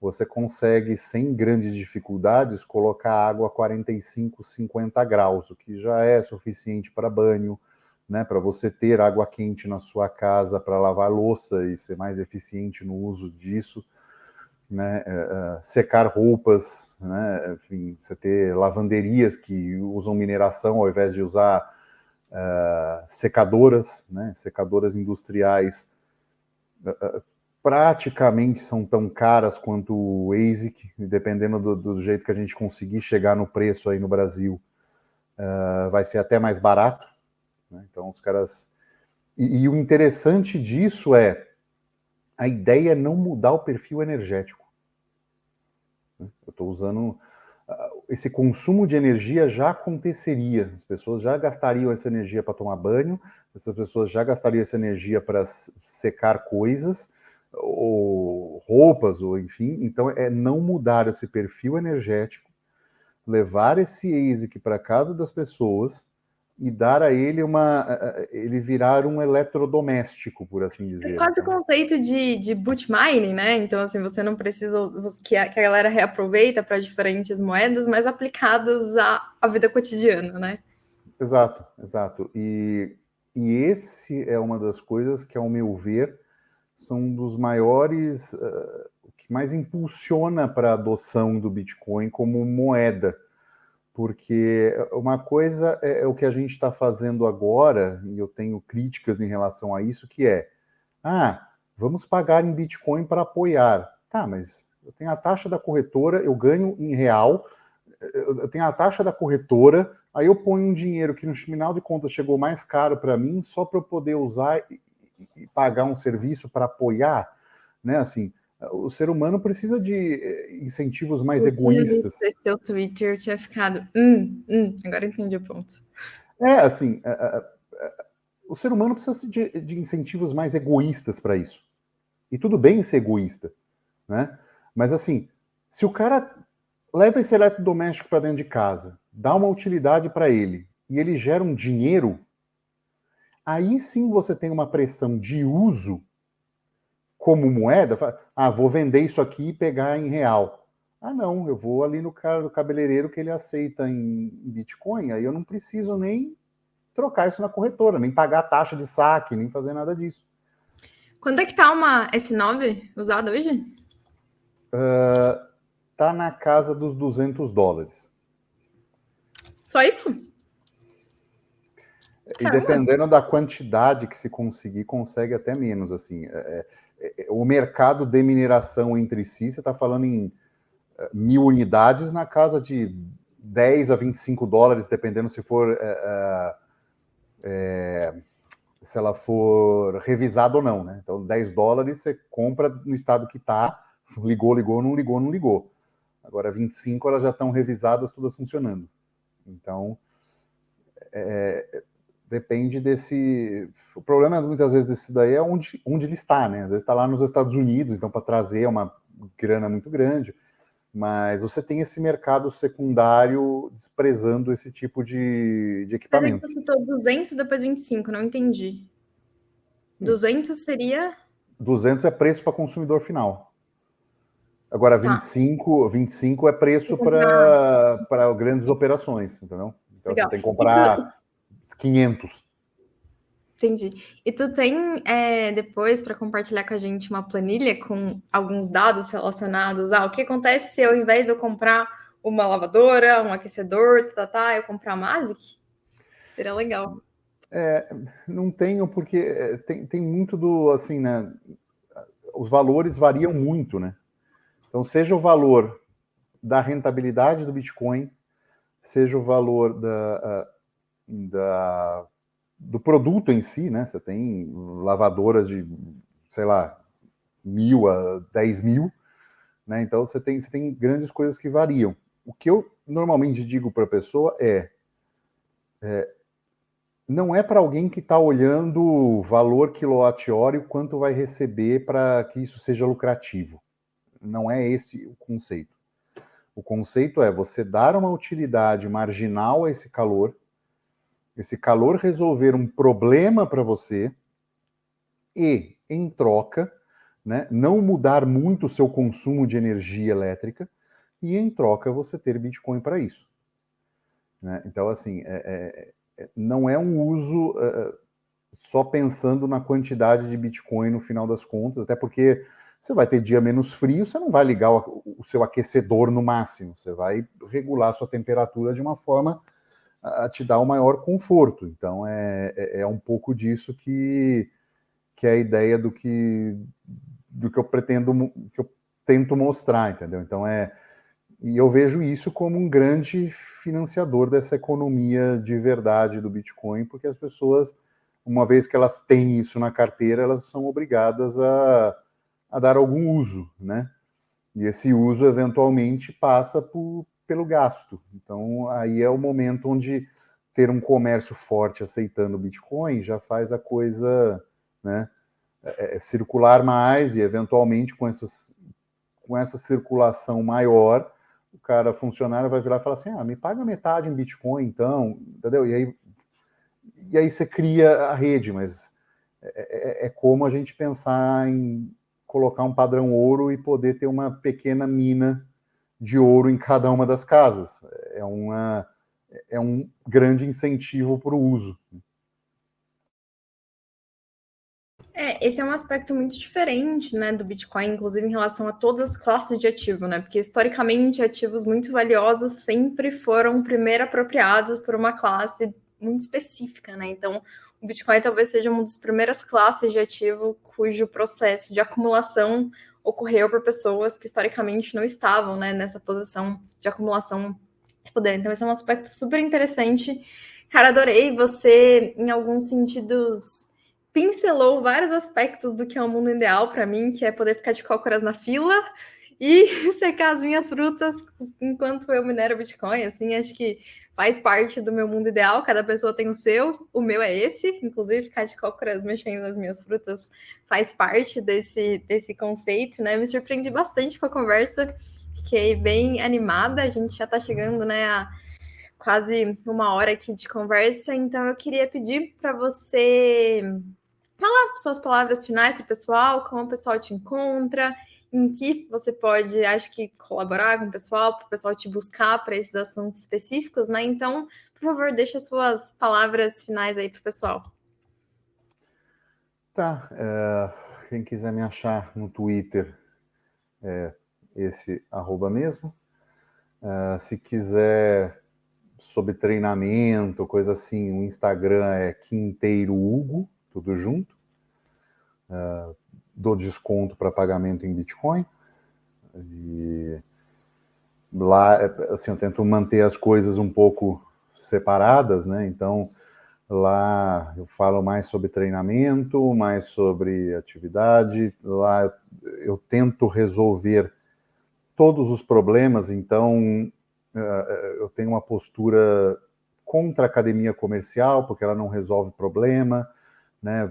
você consegue, sem grandes dificuldades, colocar água a 45, 50 graus, o que já é suficiente para banho, né, para você ter água quente na sua casa para lavar louça e ser mais eficiente no uso disso, né, secar roupas, né, enfim, você ter lavanderias que usam mineração ao invés de usar secadoras, né, secadoras industriais praticamente são tão caras quanto o ASIC, dependendo do jeito que a gente conseguir chegar no preço aí no Brasil, vai ser até mais barato. Né? Então os caras... E o interessante disso é a ideia é não mudar o perfil energético. Eu estou usando... Esse consumo de energia já aconteceria, as pessoas já gastariam essa energia para tomar banho, essas pessoas já gastariam essa energia para secar coisas, ou roupas, ou enfim. Então é não mudar esse perfil energético, levar esse ASIC para casa das pessoas e dar a ele ele virar um eletrodoméstico, por assim É dizer. quase o conceito de boot mining, né? Então, assim, você não precisa que a galera reaproveita para diferentes moedas, mas aplicadas à vida cotidiana, né? Exato, exato. E E esse é uma das coisas que, ao meu ver, são um dos maiores, o que mais impulsiona para a adoção do Bitcoin como moeda. Porque uma coisa é o que a gente está fazendo agora, e eu tenho críticas em relação a isso, que é, vamos pagar em Bitcoin para apoiar. Tá, mas eu tenho a taxa da corretora, eu ganho em real, eu tenho a taxa da corretora, aí eu ponho um dinheiro que no final de contas chegou mais caro para mim, só para eu poder usar e pagar um serviço para apoiar, né? Assim, o ser humano precisa de incentivos mais Eu tinha visto egoístas. esse seu Twitter, eu tinha ficado, agora entendi o ponto. Assim, o ser humano precisa de incentivos mais egoístas para isso. E tudo bem ser egoísta, né? Mas assim, se o cara leva esse eletrodoméstico para dentro de casa, dá uma utilidade para ele e ele gera um dinheiro, aí sim você tem uma pressão de uso como moeda. Vou vender isso aqui e pegar em real. Não, eu vou ali no cara do cabeleireiro que ele aceita em Bitcoin, aí eu não preciso nem trocar isso na corretora, nem pagar a taxa de saque, nem fazer nada disso. Quando é que tá uma S9 usada hoje? Tá na casa dos $200. Só isso? E Caramba. dependendo da quantidade que se conseguir, consegue até menos. Assim, o mercado de mineração entre si, você está falando em 1.000 unidades na casa de 10 a $25, dependendo se for se ela for revisada ou não, né? Então, $10 você compra no estado que está, ligou, não ligou, não ligou. Agora, 25 elas já estão revisadas, todas funcionando. Então, depende desse... O problema, muitas vezes, desse daí é onde ele está, né? Às vezes está lá nos Estados Unidos, então para trazer é uma grana muito grande, mas você tem esse mercado secundário desprezando esse tipo de Mas é que equipamento. tu citou 200, depois 25, não entendi. 200 seria... 200 é preço para consumidor final. Agora, Tá, 25 é preço vou comprar... para grandes operações, entendeu? Então, você Legal. tem que E tu... comprar 500. Entendi. E tu tem depois para compartilhar com a gente uma planilha com alguns dados relacionados ao que acontece se ao invés de eu comprar uma lavadora, um aquecedor, eu comprar uma ASIC? Seria legal. Não tenho, porque tem muito do, assim, né? Os valores variam muito, né? Então, seja o valor da rentabilidade do Bitcoin, seja o valor do produto em si, né? Você tem lavadoras de, sei lá, 1.000 a 10.000, né? Então você tem grandes coisas que variam. O que eu normalmente digo para a pessoa não é para alguém que está olhando o valor quilowatt-hora e o quanto vai receber para que isso seja lucrativo. Não é esse o conceito. O conceito é você dar uma utilidade marginal a esse calor resolver um problema para você e, em troca, né, não mudar muito o seu consumo de energia elétrica e, em troca, você ter Bitcoin para isso. Né? Então, assim, não é um uso só pensando na quantidade de Bitcoin no final das contas, até porque você vai ter dia menos frio, você não vai ligar o seu aquecedor no máximo, você vai regular a sua temperatura de uma forma a te dar o maior conforto. Então, é um pouco disso que é a ideia do que eu pretendo, que eu tento mostrar, entendeu? Então, e eu vejo isso como um grande financiador dessa economia de verdade do Bitcoin, porque as pessoas, uma vez que elas têm isso na carteira, elas são obrigadas a dar algum uso, né? E esse uso, eventualmente, passa pelo gasto. Então, aí é o momento onde ter um comércio forte aceitando o Bitcoin já faz a coisa, né, circular mais e, eventualmente, com essa circulação maior, o cara funcionário vai virar e falar assim, me paga metade em Bitcoin, então, entendeu? E aí você cria a rede, mas é como a gente pensar em colocar um padrão ouro e poder ter uma pequena mina de ouro em cada uma das casas. É um grande incentivo para o uso. Esse é um aspecto muito diferente, né, do Bitcoin, inclusive em relação a todas as classes de ativo, né? Porque historicamente ativos muito valiosos sempre foram primeiro apropriados por uma classe muito específica, né? Então, o Bitcoin talvez seja uma das primeiras classes de ativo cujo processo de acumulação ocorreu por pessoas que historicamente não estavam, né, nessa posição de acumulação de poder. Então, esse é um aspecto super interessante. Cara, adorei você, em alguns sentidos, pincelou vários aspectos do que é o mundo ideal para mim, que é poder ficar de cócoras na fila e secar as minhas frutas enquanto eu minero Bitcoin. Assim, acho que faz parte do meu mundo ideal. Cada pessoa tem o seu, o meu é esse. Inclusive, ficar de cócoras mexendo nas minhas frutas faz parte desse conceito, né? Me surpreendi bastante com a conversa. Fiquei bem animada. A gente já está chegando, né, a quase uma hora aqui de conversa. Então, eu queria pedir para você suas palavras finais para o pessoal, como o pessoal te encontra, em que você pode, acho que, colaborar com o pessoal, para o pessoal te buscar para esses assuntos específicos, né? Então, por favor, deixa suas palavras finais aí para o pessoal. Tá, quem quiser me achar no Twitter, esse arroba mesmo. Se quiser sobre treinamento, coisa assim, o Instagram é Quinteiro Hugo, tudo junto. Dou desconto para pagamento em Bitcoin. E lá, assim, eu tento manter as coisas um pouco separadas, né? Então, lá eu falo mais sobre treinamento, mais sobre atividade. Lá eu tento resolver todos os problemas, então eu tenho uma postura contra a academia comercial, porque ela não resolve problema, né?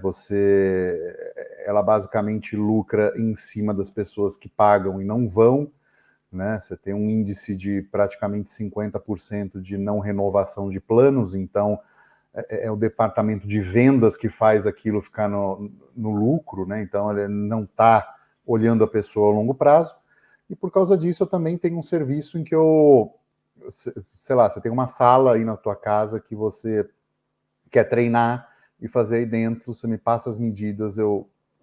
Ela basicamente lucra em cima das pessoas que pagam e não vão, né? Você tem um índice de praticamente 50% de não renovação de planos, então é o departamento de vendas que faz aquilo ficar no lucro, né? Então ele não está olhando a pessoa a longo prazo. E por causa disso eu também tenho um serviço em que sei lá, você tem uma sala aí na tua casa que você quer treinar e fazer aí dentro, você me passa as medidas,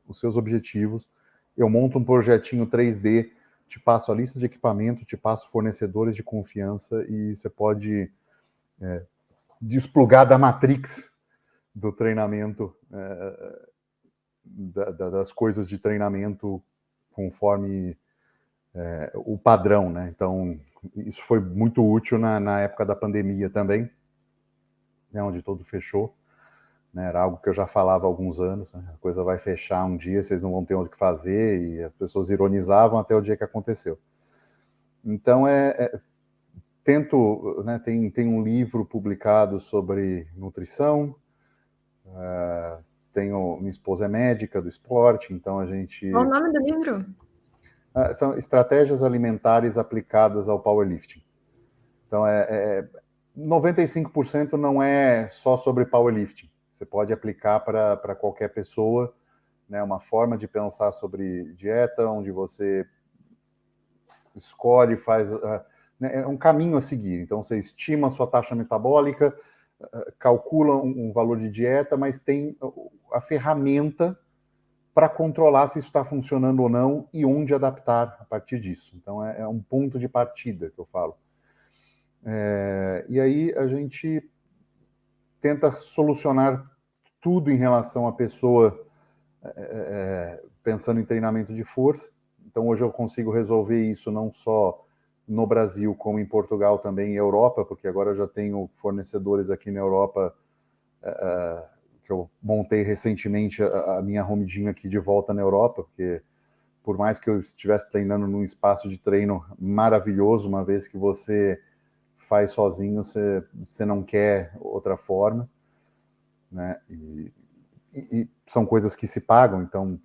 os seus objetivos, eu monto um projetinho 3D, te passo a lista de equipamento, te passo fornecedores de confiança e você pode desplugar da Matrix do treinamento, das coisas de treinamento conforme o padrão, né? Então, isso foi muito útil na época da pandemia também, né, onde tudo fechou. Né, era algo que eu já falava há alguns anos, né? A coisa vai fechar um dia, vocês não vão ter onde fazer, e as pessoas ironizavam até o dia que aconteceu. Então, tento, né, tem um livro publicado sobre nutrição, minha esposa é médica do esporte, então a gente... Qual o nome do livro? São estratégias alimentares aplicadas ao powerlifting. Então, 95% não é só sobre powerlifting. Você pode aplicar para qualquer pessoa, né, uma forma de pensar sobre dieta, onde você escolhe, faz... né, é um caminho a seguir. Então, você estima a sua taxa metabólica, calcula um valor de dieta, mas tem a ferramenta para controlar se isso está funcionando ou não e onde adaptar a partir disso. Então, é um ponto de partida que eu falo. E aí a gente tenta solucionar tudo em relação à pessoa, pensando em treinamento de força. Então, hoje eu consigo resolver isso não só no Brasil, como em Portugal também, em Europa, porque agora eu já tenho fornecedores aqui na Europa, que eu montei recentemente a minha home gym aqui de volta na Europa, porque por mais que eu estivesse treinando num espaço de treino maravilhoso, uma vez que você faz sozinho, você não quer outra forma, né? E são coisas que se pagam, então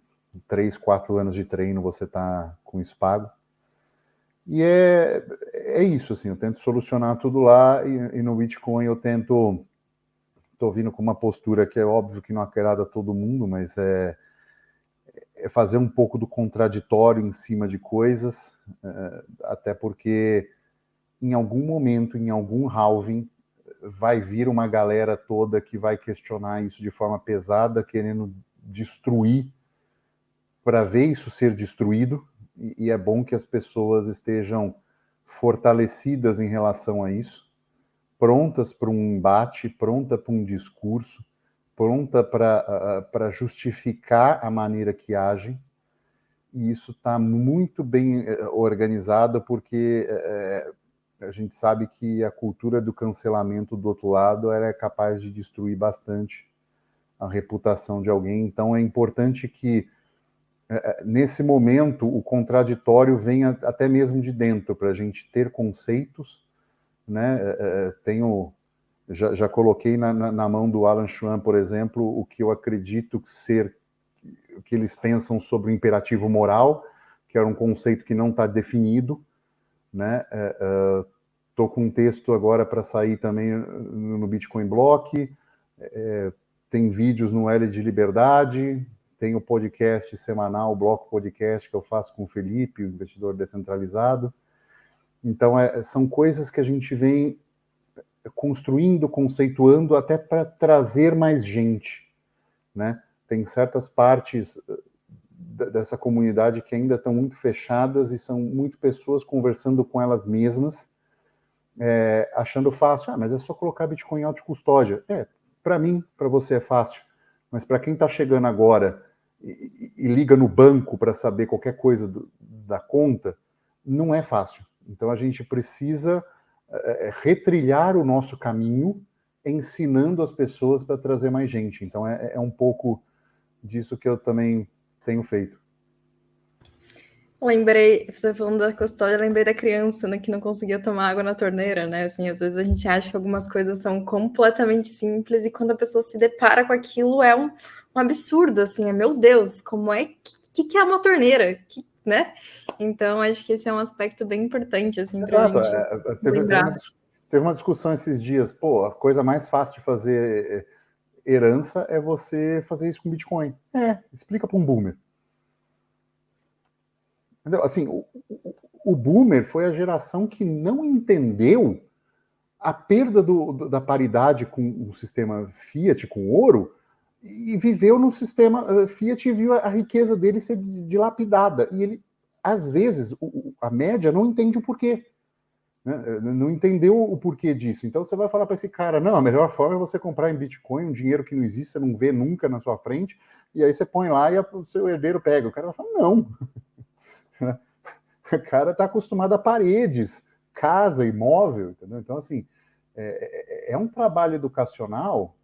3, 4 anos de treino você está com isso pago. E é isso, assim, eu tento solucionar tudo lá e no Bitcoin eu estou vindo com uma postura que é óbvio que não agrada a todo mundo, mas é fazer um pouco do contraditório em cima de coisas, até porque em algum momento, em algum halving, vai vir uma galera toda que vai questionar isso de forma pesada, querendo destruir para ver isso ser destruído, e é bom que as pessoas estejam fortalecidas em relação a isso, prontas para um embate, pronta para um discurso, pronta para justificar a maneira que agem, e isso está muito bem organizado, porque a gente sabe que a cultura do cancelamento do outro lado é capaz de destruir bastante a reputação de alguém. Então é importante que nesse momento o contraditório venha até mesmo de dentro, para a gente ter conceitos, né? Já coloquei na mão do Alan Schwann, por exemplo, o que eu acredito ser o que eles pensam sobre o imperativo moral, que era um conceito que não está definido, né? Estou com um texto agora para sair também no Bitcoin Block, tem vídeos no L de Liberdade, tem o podcast semanal, o Bloco Podcast, que eu faço com o Felipe, o investidor descentralizado. Então, são coisas que a gente vem construindo, conceituando, até para trazer mais gente, né? Tem certas partes dessa comunidade que ainda estão muito fechadas e são muito pessoas conversando com elas mesmas, achando fácil. Mas é só colocar Bitcoin em autocustódia. Para mim, para você é fácil, mas para quem está chegando agora e liga no banco para saber qualquer coisa da conta, não é fácil. Então a gente precisa retrilhar o nosso caminho, ensinando as pessoas para trazer mais gente. Então é um pouco disso que eu também tenho feito. Lembrei, você falando da custódia, lembrei da criança, né, que não conseguia tomar água na torneira, né? Assim, às vezes a gente acha que algumas coisas são completamente simples e quando a pessoa se depara com aquilo é um absurdo, assim, meu Deus, como é que é uma torneira, né? Então, acho que esse é um aspecto bem importante, assim, pra Exato. gente lembrar. Teve uma discussão esses dias, a coisa mais fácil de fazer herança é você fazer isso com Bitcoin. Explica para um boomer. Entendeu? Assim, o boomer foi a geração que não entendeu a perda da paridade com o sistema Fiat, com ouro, e viveu no sistema Fiat e viu a riqueza dele ser dilapidada. E ele, às vezes, a média não entende o porquê. Né? Não entendeu o porquê disso. Então você vai falar para esse cara, não, a melhor forma é você comprar em Bitcoin, um dinheiro que não existe, você não vê nunca na sua frente, e aí você põe lá e o seu herdeiro pega. O cara vai falar, não. O cara está acostumado a paredes, casa, imóvel, entendeu? Então, assim, é um trabalho educacional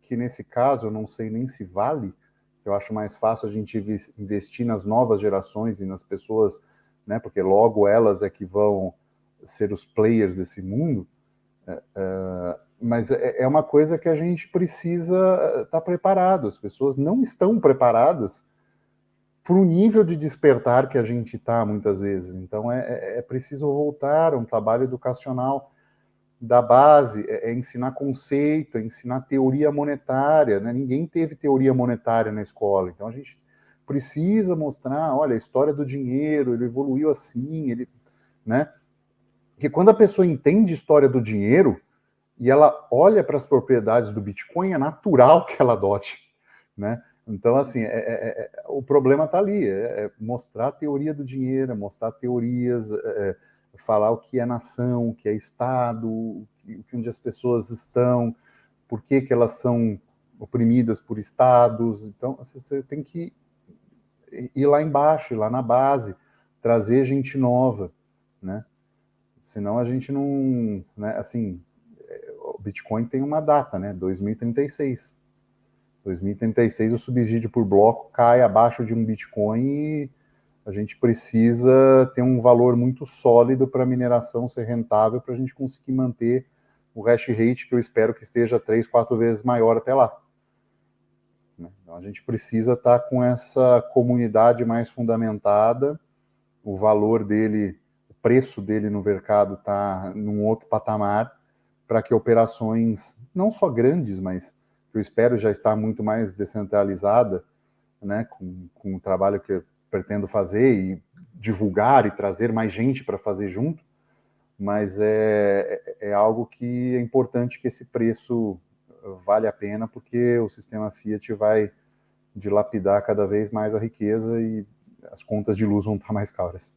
que, nesse caso, eu não sei nem se vale. Eu acho mais fácil a gente investir nas novas gerações e nas pessoas, né? Porque logo elas é que vão ser os players desse mundo. Mas é uma coisa que a gente precisa estar preparado. As pessoas não estão preparadas para o nível de despertar que a gente está, muitas vezes. Então, é preciso voltar a um trabalho educacional da base, ensinar conceito, ensinar teoria monetária. Né? Ninguém teve teoria monetária na escola. Então, a gente precisa mostrar, olha, a história do dinheiro, ele evoluiu assim, né? Porque quando a pessoa entende a história do dinheiro e ela olha para as propriedades do Bitcoin, é natural que ela adote, né? Então, assim, o problema está ali, mostrar a teoria do dinheiro, mostrar teorias, falar o que é nação, o que é Estado, onde as pessoas estão, por que elas são oprimidas por Estados. Então, você tem que ir lá embaixo, ir lá na base, trazer gente nova, né? Senão a gente não... Né? Assim, o Bitcoin tem uma data, né? 2036. 2036 o subsídio por bloco cai abaixo de um Bitcoin e a gente precisa ter um valor muito sólido para a mineração ser rentável para a gente conseguir manter o hash rate, que eu espero que esteja 3, 4 vezes maior até lá. Então a gente precisa estar com essa comunidade mais fundamentada, o valor dele, o preço dele no mercado está num outro patamar, para que operações, não só grandes, mas eu espero já estar muito mais descentralizada, né, com o trabalho que eu pretendo fazer e divulgar e trazer mais gente para fazer junto, mas é algo que é importante que esse preço vale a pena, porque o sistema Fiat vai dilapidar cada vez mais a riqueza e as contas de luz vão estar mais caras.